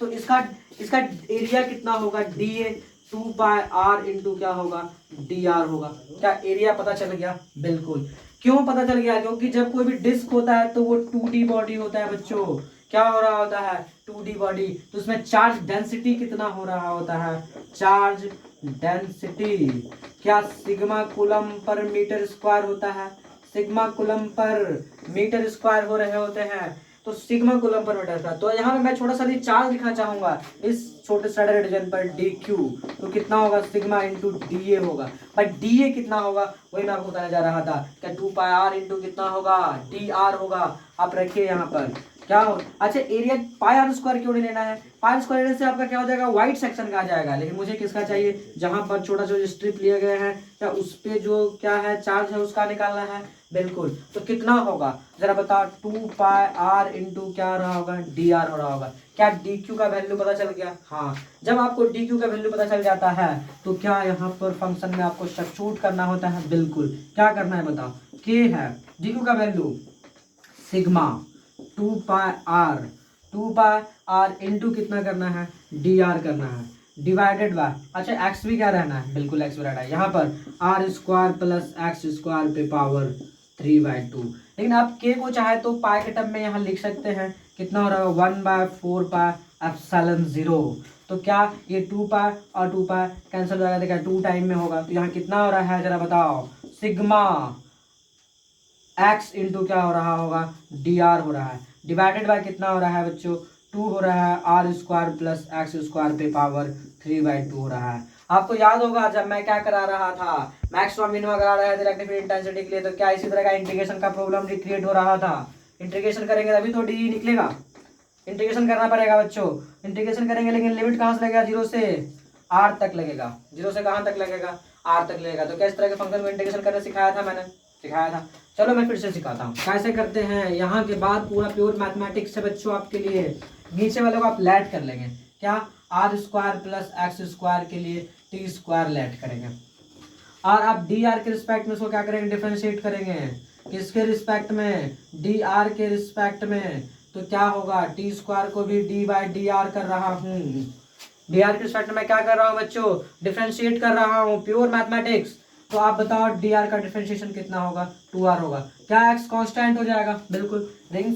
तो इसका इसका एरिया कितना होगा, dA 2πr इंटू क्या होगा, dr होगा। क्या एरिया पता चल गया, बिल्कुल। क्यों पता चल गया, क्योंकि जब कोई भी डिस्क होता है तो वो 2D बॉडी होता है बच्चों, क्या हो रहा होता है, 2D बॉडी। तो उसमें चार्ज डेंसिटी कितना हो रहा होता है, चार्ज डेंसिटी क्या sigma coulomb per metre square होता है, sigma coulomb per metre square हो रहे होते हैं। तो sigma coulomb per metre square, तो यहाँ पे मैं छोटा सा चार्ज लिखना चाहूंगा इस छोटे सैडेड रीजन पर डी क्यू, तो कितना होगा सिग्मा इंटू डी ए होगा। बट डी ए कितना होगा वही मैं आपको बताने जा रहा था, क्या 2πr इंटू कितना होगा, डी आर होगा। आप रखिए यहाँ पर क्या हो, अच्छा एरिया पाई आर स्क्वायर क्यों नहीं लेना है, पाई स्क्वायर लेने से आपका क्या हो जाएगा, व्हाइट सेक्शन का आ जाएगा। लेकिन मुझे किसका चाहिए, जहां पर छोटा छोटा स्ट्रिप लिए गए हैं क्या उस पे जो क्या है चार्ज है उसका निकालना है, बिल्कुल। तो कितना होगा जरा बताओ, 2πr इंटू क्या रहा होगा, डी आर हो रहा होगा। क्या डी क्यू का वैल्यू पता चल गया, हाँ। जब आपको डी क्यू का वैल्यू पता चल जाता है तो क्या यहाँ पर फंक्शन में आपको सब्स्टिट्यूट करना होता है, बिल्कुल। क्या करना है बताओ, के है डी क्यू का वैल्यू सिग्मा 2πr इंटू कितना करना है, डी आर करना है, डिवाइडेड बाय, अच्छा एक्स भी क्या रहना है, बिल्कुल एक्स भी रहना है। यहाँ पर R square plus X square पे पावर 3/2। लेकिन आप के को चाहे तो पाई के टर्म में यहाँ लिख सकते हैं, कितना हो रहा है 1/4πε0। तो क्या ये 2π और 2π कैंसिल हो जाएगा, देखा 2 टाइम में होगा। तो यहाँ कितना हो रहा है जरा बताओ, सिग्मा एक्स इंटू क्या हो रहा होगा, डी आर हो रहा है, डिवाइडेड बाय कितना हो रहा है बच्चों, 2 हो रहा है R square plus X square पे पावर 3/2 हो रहा है। आपको याद होगा जब मैं क्या करा रहा था, मैक्सिमम मिनिमम करा रहा था इलेक्ट्रिक फील्ड इंटेंसिटी के लिए, तो क्या इसी तरह का इंटीग्रेशन का प्रॉब्लम रिक्रिएट हो रहा था। इंटीग्रेशन करेंगे तभी तो डी निकलेगा, इंटीग्रेशन करना पड़ेगा बच्चों। इंटीग्रेशन करेंगे लेकिन लिमिट कहाँ से लगेगा, 0 से r तक लगेगा, 0 से कहाँ तक लगेगा, r तक लगेगा। तो क्या इस तरह के फंक्शन को इंटीग्रेशन करना सिखाया था, मैंने सिखाया था। चलो मैं फिर से सिखाता हूँ कैसे करते हैं। यहाँ के बाद पूरा प्योर मैथमेटिक्स है बच्चों आपके लिए, नीचे वाले को आप लैट कर लेंगे, क्या R square plus X square के लिए टी स्क्वायर लैट करेंगे, और आप डी आर के रिस्पेक्ट में इसको क्या करेंगे, डिफरेंशिएट करेंगे, किसके रिस्पेक्ट में, डी आर के रिस्पेक्ट में। तो क्या होगा, टी स्क्वायर को भी डी बाई डी आर कर रहा हूँ, डी आर के रिस्पेक्ट में क्या कर रहा हूँ बच्चों, डिफरेंशिएट कर रहा हूँ, प्योर मैथमेटिक्स। तो आप बताओ डी आर का डिफरेंशिएशन कितना होगा, 2r होगा। क्या x कांस्टेंट हो जाएगा, बिल्कुल। रिंग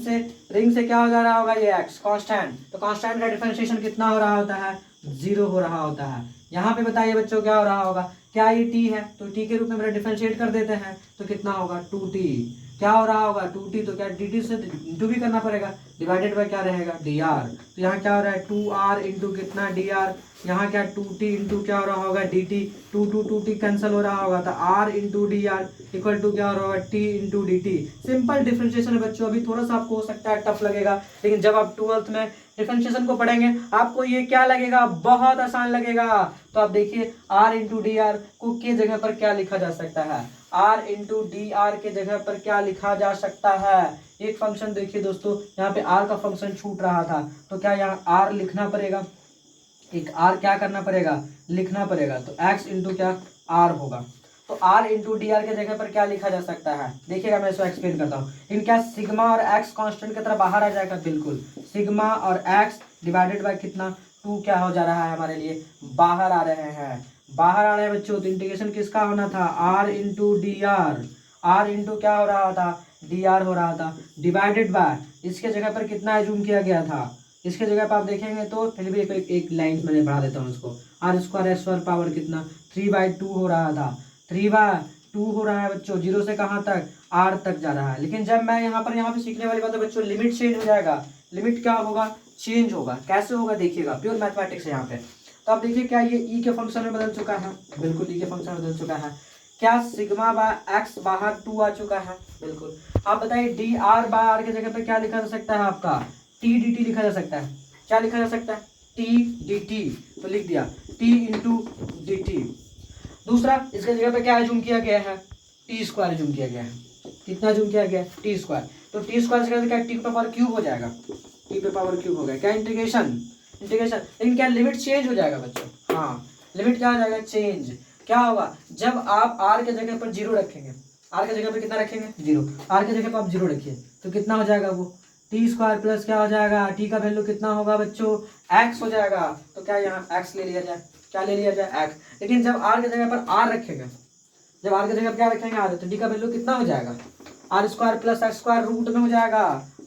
से क्या हो जा रहा होगा, ये x कांस्टेंट। तो कांस्टेंट का डिफरेंशिएशन कितना हो रहा होता है, 0 हो रहा होता है। यहाँ पे बताइए बच्चों क्या हो रहा होगा, क्या ये t है तो t के रूप में मेरा डिफरेंशिएट कर देते हैं, तो कितना होगा 2t। क्या हो रहा होगा 2t, तो क्या dt से इंटू भी करना पड़ेगा, डिवाइडेड बाय क्या रहेगा, dr। तो यहाँ क्या हो रहा है 2r इंटू कितना dr, यहाँ क्या 2t इंटू क्या हो रहा होगा dt, 2t कैंसिल हो रहा होगा, तो r into D R equal to क्या हो रहा होगा t into D T. Simple differentiation है बच्चों, अभी थोड़ा सा आपको हो सकता है टफ लगेगा, लेकिन जब आप 12th में डिफरेंशिएशन को पढ़ेंगे आपको ये क्या लगेगा, बहुत आसान लगेगा। तो आप देखिए r इंटू डी आर को के जगह पर क्या लिखा जा सकता है, आर इंटू डी आर के जगह पर क्या लिखा जा सकता है। एक फंक्शन देखिए दोस्तों, यहाँ पे आर का फंक्शन छूट रहा था, तो क्या यहाँ आर लिखना पड़ेगा, एक आर क्या करना पड़ेगा, लिखना पड़ेगा। तो एक्स इंटू क्या आर होगा। तो आर इंटू डी आर के जगह पर क्या लिखा जा सकता है, देखिएगा मैं इसको एक्सप्लेन करता हूँ। इन क्या सिग्मा और एक्स कांस्टेंट की तरह बाहर आ जाएगा, बिल्कुल सिग्मा और एक्स डिवाइडेड बाय कितना 2 क्या हो जा रहा है हमारे लिए, बाहर आ रहे हैं, बाहर आ रहे हैं बच्चों। तो इंटीग्रेशन किसका होना था, R into D R, R into क्या हो रहा था, डी आर हो रहा था, डिवाइडेड बाय इसके जगह पर कितना एज्यूम किया गया था, इसके जगह पर आप देखेंगे तो फिर भी एक लाइन मैंने बढ़ा देता हूँ इसको, R square X square power कितना 3/2 हो रहा था, 3/2 हो रहा है बच्चों, जीरो से कहाँ तक, आर तक जा रहा है। लेकिन जब मैं यहाँ पे सीखने वाली बात है बच्चों, लिमिट चेंज हो जाएगा, लिमिट क्या होगा, चेंज होगा। कैसे होगा देखिएगा, प्योर मैथमेटिक्स है यहाँ पे। तो आप देखिए क्या ये ई के फंक्शन में बदल चुका है, बिल्कुल ई के फंक्शन में बदल चुका है। क्या सिग्मा बाय एक्स बाहर 2 आ चुका है, बिल्कुल। आप बताइए डी आर बाय आर के जगह पे क्या लिखा जा सकता है आपका, टी डी टी लिखा जा सकता है, क्या लिखा जा सकता है, टी डी टी, तो लिख दिया टी इंटू डी टी। दूसरा इसके जगह पे क्या एज्यूम किया गया है, टी स्क्वायर एज्यूम किया गया है, कितना एज्यूम किया गया है, टी स्क्वायर। तो टी स्क्वायर से क्या टी पे पावर क्यूब हो जाएगा, टी पे पावर क्यूब हो गया, क्या इंटीग्रेशन, इंटीग्रेशन। लेकिन क्या लिमिट चेंज हो जाएगा बच्चों, हाँ लिमिट क्या हो जाएगा, चेंज। क्या होगा जब आप आर के जगह पर जीरो रखेंगे, आर के जगह पर कितना रखेंगे, जीरो, आर के जगह पर आप जीरो रखिए तो कितना हो जाएगा वो टी स्क्वायर प्लस क्या हो जाएगा, टी का वैल्यू कितना होगा बच्चों, एक्स हो जाएगा। तो क्या यहाँ एक्स ले लिया जाए, क्या ले लिया जाए, एक्स। लेकिन जब आर के जगह पर आर रखेंगे, जब आर के जगह पर क्या रखेंगे, आर, तो टी का वैल्यू कितना हो जाएगा, R square plus X square root में हो जाएगा,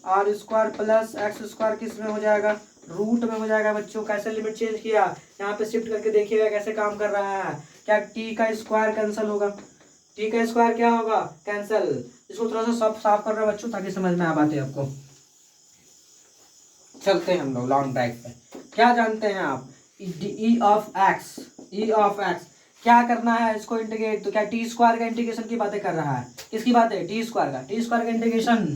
R square plus X square किस में हो जाएगा, रूट में हो जाएगा बच्चों। कैसे लिमिट चेंज किया, यहाँ पे शिफ्ट करके देखिएगा कैसे काम कर रहा है। क्या टी का स्क्वायर कैंसिल होगा, टी का स्क्वायर क्या होगा, कैंसिल। इसको थोड़ा सा सब साफ कर रहे हैं बच्चों ताकि समझ में आ पाते आपको। चलते हैं हम लोग लॉन्ग ड्राइव पे। क्या जानते हैं आप, ई of x, E of x क्या करना है इसको इंटीग्रेट, तो क्या टी स्क्वायर का इंटीग्रेशन की बातें कर रहा है, किसकी बात है, टी स्क्वायर का। टी स्क्वायर का इंटीग्रेशन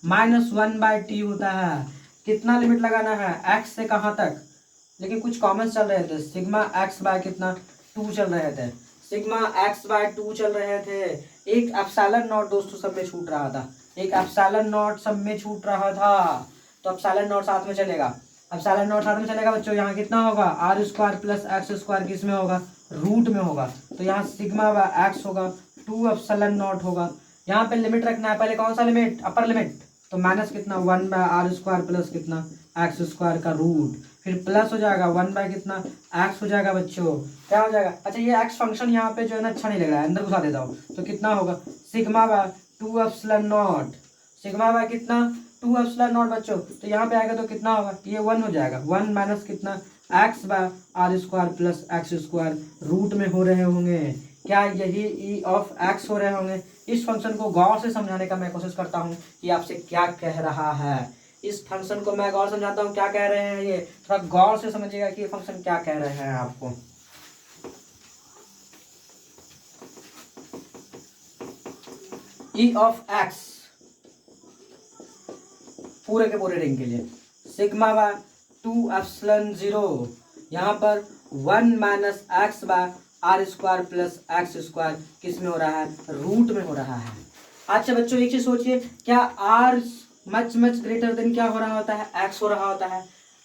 -1/t होता है। कितना लिमिट लगाना है, एक्स से कहाँ तक, लेकिन कुछ कॉमन चल रहे थे, सिग्मा एक्स बाय कितना 2 चल रहे थे, सिग्मा एक्स बाय 2 चल रहे थे। एक एप्सिलॉन नॉट दोस्तों सब में छूट रहा था, एक एप्सिलॉन नॉट सब में छूट रहा था। तो एप्सिलॉन नॉट साथ में चलेगा, एप्सिलॉन नॉट साथ में चलेगा बच्चों। यहाँ कितना होगा, R square plus X square किस में होगा, रूट में होगा। तो यहाँ सिग्मा बाय एक्स होगा, 2 एप्सिलॉन नॉट होगा। यहाँ पे लिमिट रखना है, पहले कौन सा लिमिट, अपर लिमिट, तो माइनस कितना 1/r स्क्वायर प्लस कितना एक्स स्क्वायर का रूट, फिर प्लस हो जाएगा 1 कितना एक्स हो जाएगा बच्चों। क्या हो जाएगा, अच्छा ये एक्स फंक्शन यहाँ पे जो है ना अच्छा नहीं लग रहा है, अंदर घुसा देता हूँ। तो कितना होगा sigma by 2 epsilon not, sigma bye कितना 2 एप्सिलॉन नॉट बच्चों। तो यहाँ पे आएगा तो कितना होगा, ये 1 हो जाएगा, 1 माइनस कितना X by R square plus X square root में हो रहे होंगे। क्या यही ई ऑफ एक्स हो रहे होंगे। इस फंक्शन को गौर से समझाने का मैं कोशिश करता हूँ कि आपसे क्या कह रहा है। इस फंक्शन को मैं गौर समझाता हूँ क्या कह रहे हैं, ये थोड़ा गौर से समझिएगा कि ये फंक्शन क्या कह रहे हैं आपको। ई ऑफ एक्स पूरे के पूरे रिंग के लिए सिग्मा बाय 2 एप्सिलॉन 0, यहाँ पर 1 minus X by R square plus X square किस में हो रहा है, रूट में हो रहा है। अच्छा बच्चों एक चीज सोचिए, क्या आर मच ग्रेटर देन क्या हो रहा होता है, एक्स हो रहा होता है।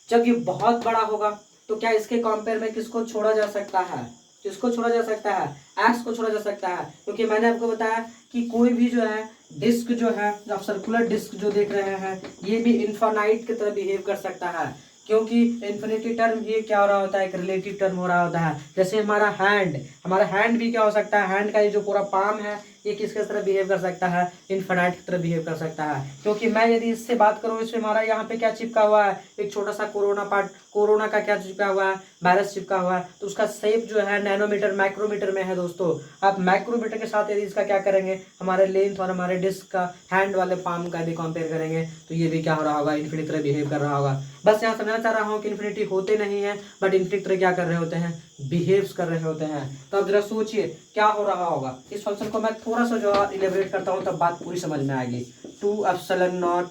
जब ये बहुत बड़ा होगा तो क्या इसके कंपेयर में किसको छोड़ा जा सकता है, किसको छोड़ा जा सकता है, एक्स को छोड़ा जा सकता है। क्योंकि मैंने आपको बताया कि कोई भी जो है डिस्क जो है, आप सर्कुलर डिस्क जो देख रहे हैं, ये भी इन्फानाइट की तरह बिहेव कर सकता है। क्योंकि इन्फिनिटी टर्म ये क्या हो रहा होता है, एक रिलेटिव टर्म हो रहा होता है। जैसे हमारा हैंड भी क्या हो सकता है, हैंड का ये जो पूरा पाम है ये किसके तरह बिहेव कर सकता है, इन्फिनाइट की तरह बिहेव कर सकता है। क्योंकि मैं यदि इससे बात करूँ, इसमें हमारा यहाँ पे क्या चिपका हुआ है, एक छोटा सा कोरोना का क्या चिपका हुआ है, वायरस चिपका हुआ है। तो उसका शेप जो है नैनोमीटर माइक्रोमीटर में है दोस्तों। आप माइक्रोमीटर के साथ यदि इसका क्या करेंगे, हमारे लेंथ और हमारे डिस्क का हैंड वाले पाम का भी कंपेयर करेंगे तो ये भी क्या हो रहा होगा, इन्फिनिटी तरह बिहेव कर रहा होगा। बस यहाँ समझना चाह रहा हूँ कि इन्फिनिटी होते नहीं है, बट इन्फिनिटी तरह क्या कर रहे होते हैं, बिहेव्स कर रहे होते हैं। तो अब जरा सोचिए क्या हो रहा होगा। इस फंक्शन को मैं थोड़ा सा जो है इलेबरेट करता हूँ तब बात पूरी समझ में आएगी। 2 एप्सिलॉन नॉट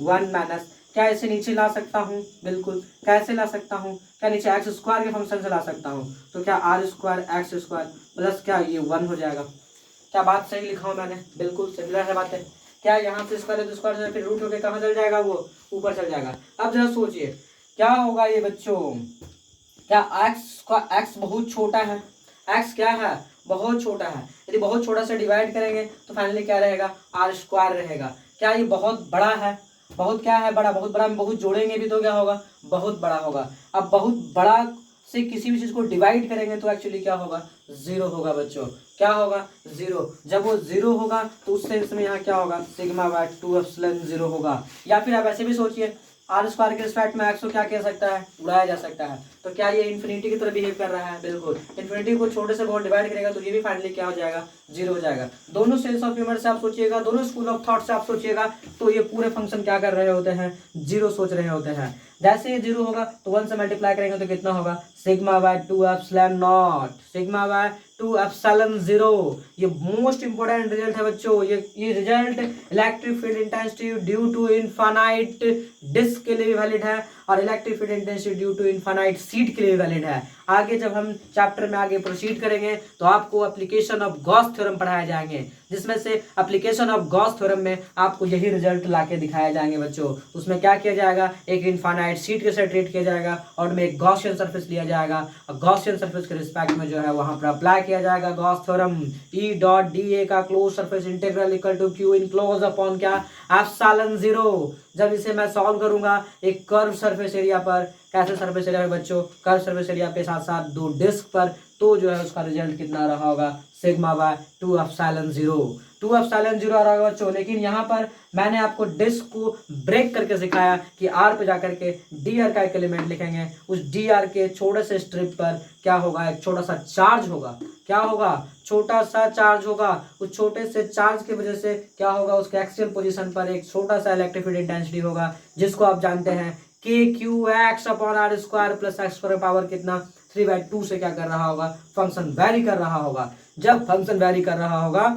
1 माइनस, क्या इसे नीचे ला सकता हूँ, बिल्कुल। कैसे ला सकता हूँ, क्या नीचे एक्स स्क्वायर के फंक्शन से ला सकता हूँ। तो क्या R square X square plus क्या ये 1 हो जाएगा, क्या बात सही लिखा हूँ मैंने? बिल्कुल सिमिलर है बातें। क्या यहाँ से स्क्वायर है तो स्क्वायर से फिर रूट होके कहाँ चल जाएगा? वो ऊपर चल जाएगा। अब जरा सोचिए क्या होगा ये बच्चों, क्या एक्स बहुत छोटा है? एक्स क्या है? बहुत छोटा है। यदि बहुत छोटा से डिवाइड करेंगे तो फाइनली क्या रहेगा? आर स्क्वायर रहेगा। क्या ये बहुत बड़ा है? बहुत क्या है? बड़ा। बहुत बड़ा में बहुत जोड़ेंगे भी तो क्या होगा? बहुत बड़ा होगा। अब बहुत बड़ा से किसी भी चीज को डिवाइड करेंगे तो एक्चुअली क्या होगा? जीरो होगा बच्चों। क्या होगा? जीरो। जब वो जीरो होगा तो उस सेंस में यहाँ क्या होगा? सिग्मा बाय 2 एप्सिलॉन जीरो होगा। या फिर आप ऐसे भी सोचिए, आर स्क्वायर के रिस्पेक्ट में एक्स को क्या कह सकता है? उड़ाया जा सकता है। तो क्या ये इन्फिनिटी की तरह बिहेव कर रहा है? बिल्कुल। इन्फिनिटी को छोटे से बहुत डिवाइड करेगा तो ये भी फाइनली क्या हो जाएगा? जीरो हो जाएगा। दोनों सेंस ऑफ ह्यूमर से आप सोचिएगा, दोनों स्कूल ऑफ थॉट से आप सोचिएगा तो ये पूरे फंक्शन क्या कर रहे होते हैं? जीरो सोच रहे होते हैं। जैसे ये जीरो होगा तो 1 से मल्टीप्लाई करेंगे तो कितना होगा? Sigma by 2 epsilon not, sigma by 2 epsilon zero. ये मोस्ट इंपोर्टेंट रिजल्ट है बच्चों। ये result electric field intensity due to infinite disc के लिए भी वैलिड है और electric field intensity due to infinite sheet के लिए भी वैलिड है। आगे जब हम चैप्टर में आगे प्रोसीड करेंगे तो आपको एप्लीकेशन ऑफ गॉस थ्योरम पढ़ाए जाएंगे, जिसमें से एप्लीकेशन ऑफ गॉस थ्योरम में आपको यही रिजल्ट लाके दिखाए जाएंगे बच्चों। उसमें क्या किया जाएगा? एक इनफाइनाइट सीट के साथ ट्रीट किया जाएगा और में एक गॉसियन सरफेस लिया जाएगा और गॉसियन सरफेस के रिस्पेक्ट में जो है वहां पर अप्लाई किया जाएगा Gauss theorem. E dot D A का close surface integral equal to Q enclose upon क्या? Epsilon zero. जब इसे मैं सॉल्व करूंगा एक कर्व सरफेस एरिया पर, कैसे सरफेस एरिया में बच्चों? कर्व सरफेस एरिया के साथ साथ दो डिस्क पर, तो जो है उसका रिजल्ट कितना रहा होगा? Sigma by 2 epsilon zero. 2 epsilon zero आ रहा होगा बच्चों। लेकिन यहाँ पर मैंने आपको डिस्क को ब्रेक करके सिखाया कि आर पे जाकर के डी आर का एक एलिमेंट लिखेंगे। उस डी आर के छोटे से स्ट्रिप पर क्या होगा? एक छोटा सा चार्ज होगा। क्या होगा? छोटा सा चार्ज होगा। उस छोटे से चार्ज की वजह से क्या होगा? उसके एक्सियल पोजीशन पर एक छोटा सा इलेक्ट्रिक फील्ड इंटेंसिटी होगा, जिसको आप जानते हैं K Q X upon R square plus X square power कितना? 3/2 से क्या कर रहा होगा? फंक्शन वेरी कर रहा होगा। जब फंक्शन वेरी कर रहा होगा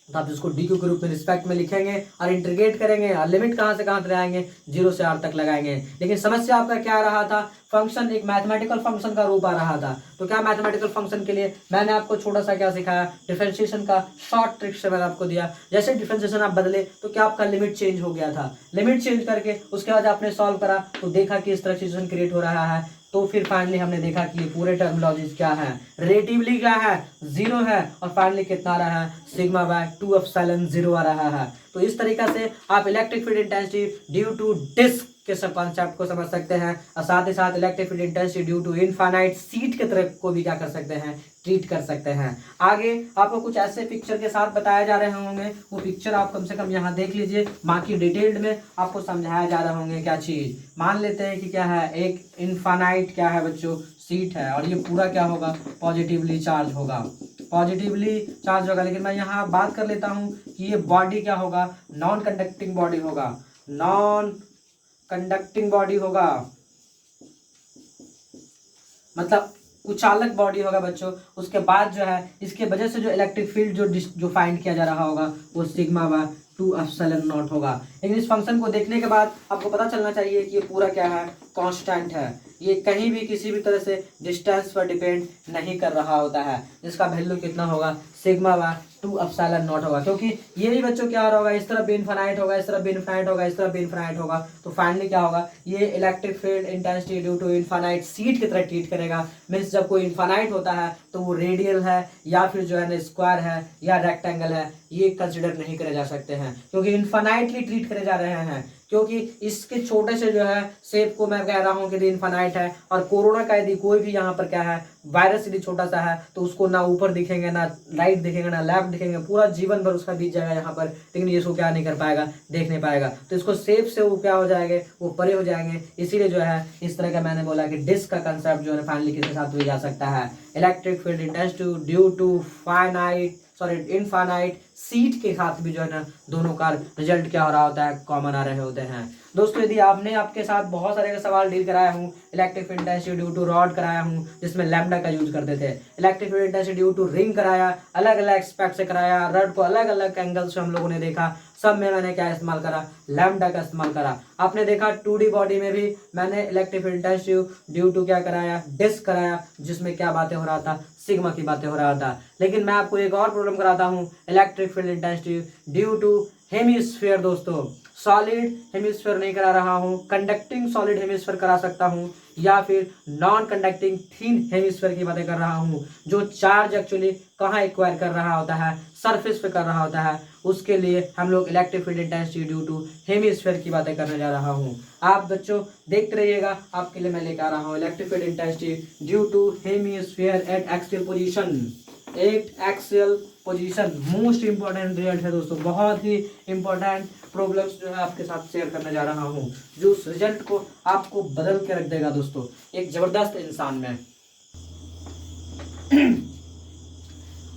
तो आप इसको डी क्यू के रूप में रिस्पेक्ट में लिखेंगे और इंटीग्रेट करेंगे और लिमिट कहाँ से कहाँ तक लगाएंगे? 0 से r तक लगाएंगे। लेकिन समस्या आपका क्या आ रहा था? फंक्शन एक मैथमेटिकल फंक्शन का रूप आ रहा था। तो क्या मैथमेटिकल फंक्शन के लिए मैंने आपको छोटा सा क्या सिखाया? डिफरेंशिएशन का शॉर्ट ट्रिक से मैंने आपको दिया। जैसे डिफरेंशिएशन आप बदले तो क्या आपका लिमिट चेंज हो गया था। लिमिट चेंज करके उसके बाद आपने सॉल्व करा तो देखा कि इस तरह सिचुएशन क्रिएट हो रहा है। तो फिर फाइनली हमने देखा कि ये पूरे टर्मिनोलॉजीज क्या है? रिलेटिवली क्या है? जीरो है। और फाइनली कितना आ रहा है? सिग्मा बाय 2 एप्सिलॉन जीरो आ रहा है। तो इस तरीका से आप electric field intensity due to disc के सब कॉन्सेप्ट को समझ सकते हैं और साथ ही साथ electric field intensity due to infinite sheet के तरफ को भी क्या कर सकते हैं? ट्रीट कर सकते हैं। आगे आपको कुछ ऐसे पिक्चर के साथ बताया जा रहे होंगे, वो पिक्चर आप कम से कम यहाँ देख लीजिए। बाकी डिटेल्ड में आपको समझाया जा रहे होंगे क्या चीज। मान लेते हैं कि क्या है? एक इनफाइनाइट क्या है बच्चों? सीट है और ये पूरा क्या होगा? पॉजिटिवली चार्ज होगा। पॉजिटिवली चार्ज होगा। लेकिन मैं यहाँ बात कर लेता हूँ कि ये बॉडी क्या होगा? नॉन कंडक्टिंग बॉडी होगा। नॉन कंडक्टिंग बॉडी होगा, मतलब कुचालक बॉडी होगा बच्चों। उसके बाद जो है इसके वजह से जो इलेक्ट्रिक फील्ड जो फाइंड किया जा रहा होगा वो सिग्मा बाय 2 एप्सिलॉन नॉट होगा। लेकिन इस फंक्शन को देखने के बाद आपको पता चलना चाहिए कि ये पूरा क्या है? कांस्टेंट है। ये कहीं भी किसी भी तरह से डिस्टेंस पर डिपेंड नहीं कर रहा होता है, जिसका वैल्यू कितना होगा? सिग्मा बाय 2 एप्सिलॉन नॉट होगा। क्योंकि ये भी बच्चों क्या होगा? इस तरफ भी इनफाइनाइट होगा, इस तरफ भी इनफाइनाइट होगा, इस तरफ भी इनफाइनाइट होगा। तो फाइनली क्या होगा? ये electric field intensity due to infinite sheet की तरह ट्रीट करेगा। मीन्स जब कोई इनफाइनाइट होता है तो वो रेडियल है या फिर जो है ना स्क्वायर है या रेक्टेंगल है, ये कंसिडर नहीं करे जा सकते हैं क्योंकि इनफाइनाइटली ट्रीट करे जा रहे हैं। क्योंकि इसके छोटे से जो है शेप को मैं कह रहा हूँ कि इनफाइनाइट है। और कोरोना का यदि कोई भी यहाँ पर क्या है? वायरस यदि छोटा सा है तो उसको ना ऊपर दिखेंगे, ना राइट दिखेंगे, ना लेफ्ट दिखेंगे, पूरा जीवन भर उसका बीत जाएगा यहाँ पर। लेकिन ये इसको क्या नहीं कर पाएगा? देख नहीं पाएगा। तो इसको शेप से वो क्या हो जाएंगे? वो परे हो जाएंगे। इसीलिए जो है इस तरह का मैंने बोला कि डिस्क का कंसेप्ट जो है फाइनली किसके साथ भी जा सकता है? Electric field intensity due to infinite sheet के साथ भी जो है ना दोनों का रिजल्ट क्या हो रहा होता है? कॉमन आ रहे होते हैं। दोस्तों यदि आपने आपके साथ बहुत सारे सवाल डील कराया हूँ, electric field intensity due to rod कराया हूँ जिसमें लैम्डा का यूज करते थे, electric field intensity due to ring कराया, अलग अलग एस्पेक्ट से कराया, रॉड को अलग अलग एंगल से हम लोगों ने देखा, सब में मैंने क्या इस्तेमाल करा, लैम्डा का इस्तेमाल करा। आपने देखा 2D बॉडी में भी मैंने electric field intensity due to क्या कराया, डिस्क कराया, जिसमें क्या बातें हो रहा था, सिग्मा की बातें हो रहा था। लेकिन मैं आपको एक और प्रॉब्लम कराता हूँ, electric field intensity due to hemisphere. दोस्तों सॉलिड हेमिस्फीयर नहीं करा रहा हूँ, कंडक्टिंग सॉलिड हेमिस्फीयर करा सकता हूँ, या फिर नॉन कंडक्टिंग थीन हेमिस्फीयर की बातें कर रहा हूँ, जो चार्ज एक्चुअली कहाँ एक्वायर कर रहा होता है, सरफेस पे कर रहा होता है। उसके लिए हम लोग electric field intensity due to hemisphere की बातें करने जा रहा हूँ। आप बच्चों देखते रहिएगा, आपके लिए मैं लेकर आ रहा हूँ electric field intensity due to hemisphere at axial position. At axial position most important result है दोस्तों, बहुत ही इंपॉर्टेंट प्रॉब्लम्स जो है आपके साथ शेयर करने जा रहा हूँ, जो उस रिजल्ट को आपको बदल के रख देगा दोस्तों, एक जबरदस्त इंसान में।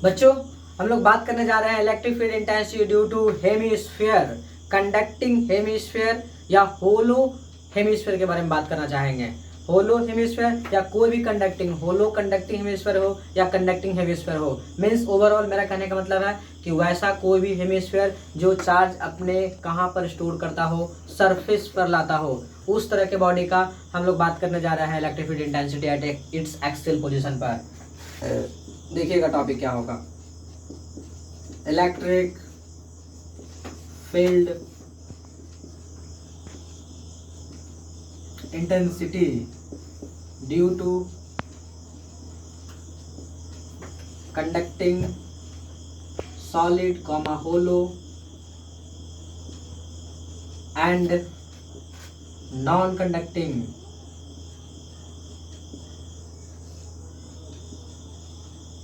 बच्चों हम लोग बात करने जा रहे हैं electric field intensity due to hemisphere, conducting hemisphere या होलो हेमिस्फीयर के बारे में बात करना चाहेंगे। होलो हेमिस्फीयर या कोई भी कंडक्टिंग, होलो कंडक्टिंग हेमिस्फीयर हो या कंडक्टिंग हेमिस्फीयर हो, मीन्स ओवरऑल मेरा कहने का मतलब है कि वैसा कोई भी हेमिस्फीयर जो चार्ज अपने कहाँ पर स्टोर करता हो, सरफेस पर लाता हो, उस तरह के बॉडी का हम लोग बात करने जा रहे हैं electric field intensity at its axial position पर। देखिएगा टॉपिक क्या होगा, electric field intensity due to conducting solid comma hollow and non conducting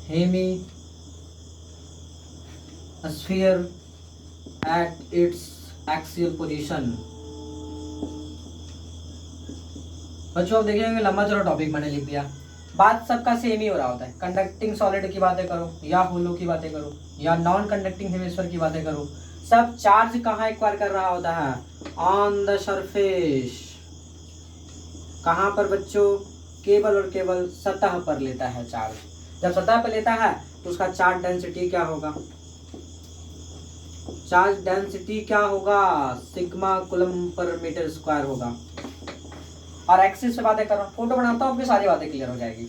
hemisphere at its axial position. बच्चों आप देखेंगे लंबा चौड़ा टॉपिक मैंने लिख दिया, बात सबका सेम ही हो रहा होता है। कंडक्टिंग सॉलिड की बातें करो या होलो की बातें करो या नॉन कंडक्टिंग हेमिस्फीयर की बातें करो, सब चार्ज कहाँ एक्वायर कर रहा होता है, ऑन द सरफेस। कहाँ पर बच्चों, केवल और केवल सतह पर लेता है चार्ज। जब सतह पर लेता है तो उसका चार्ज डेंसिटी क्या होगा, चार्ज डेंसिटी क्या होगा, sigma coulomb per metre square होगा। और एक्सिस से बातें करो, फोटो बनाता हूँ आपकी सारी बातें क्लियर हो जाएगी।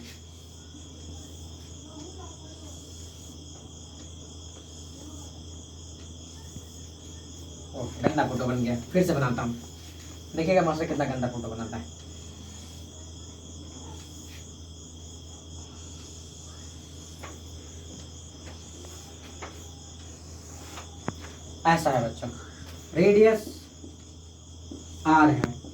गंदा फोटो बन गया, फिर से बनाता हूँ, देखिएगा मास्टर कितना गंदा फोटो बनाता है। ऐसा है बच्चों, रेडियस आर है,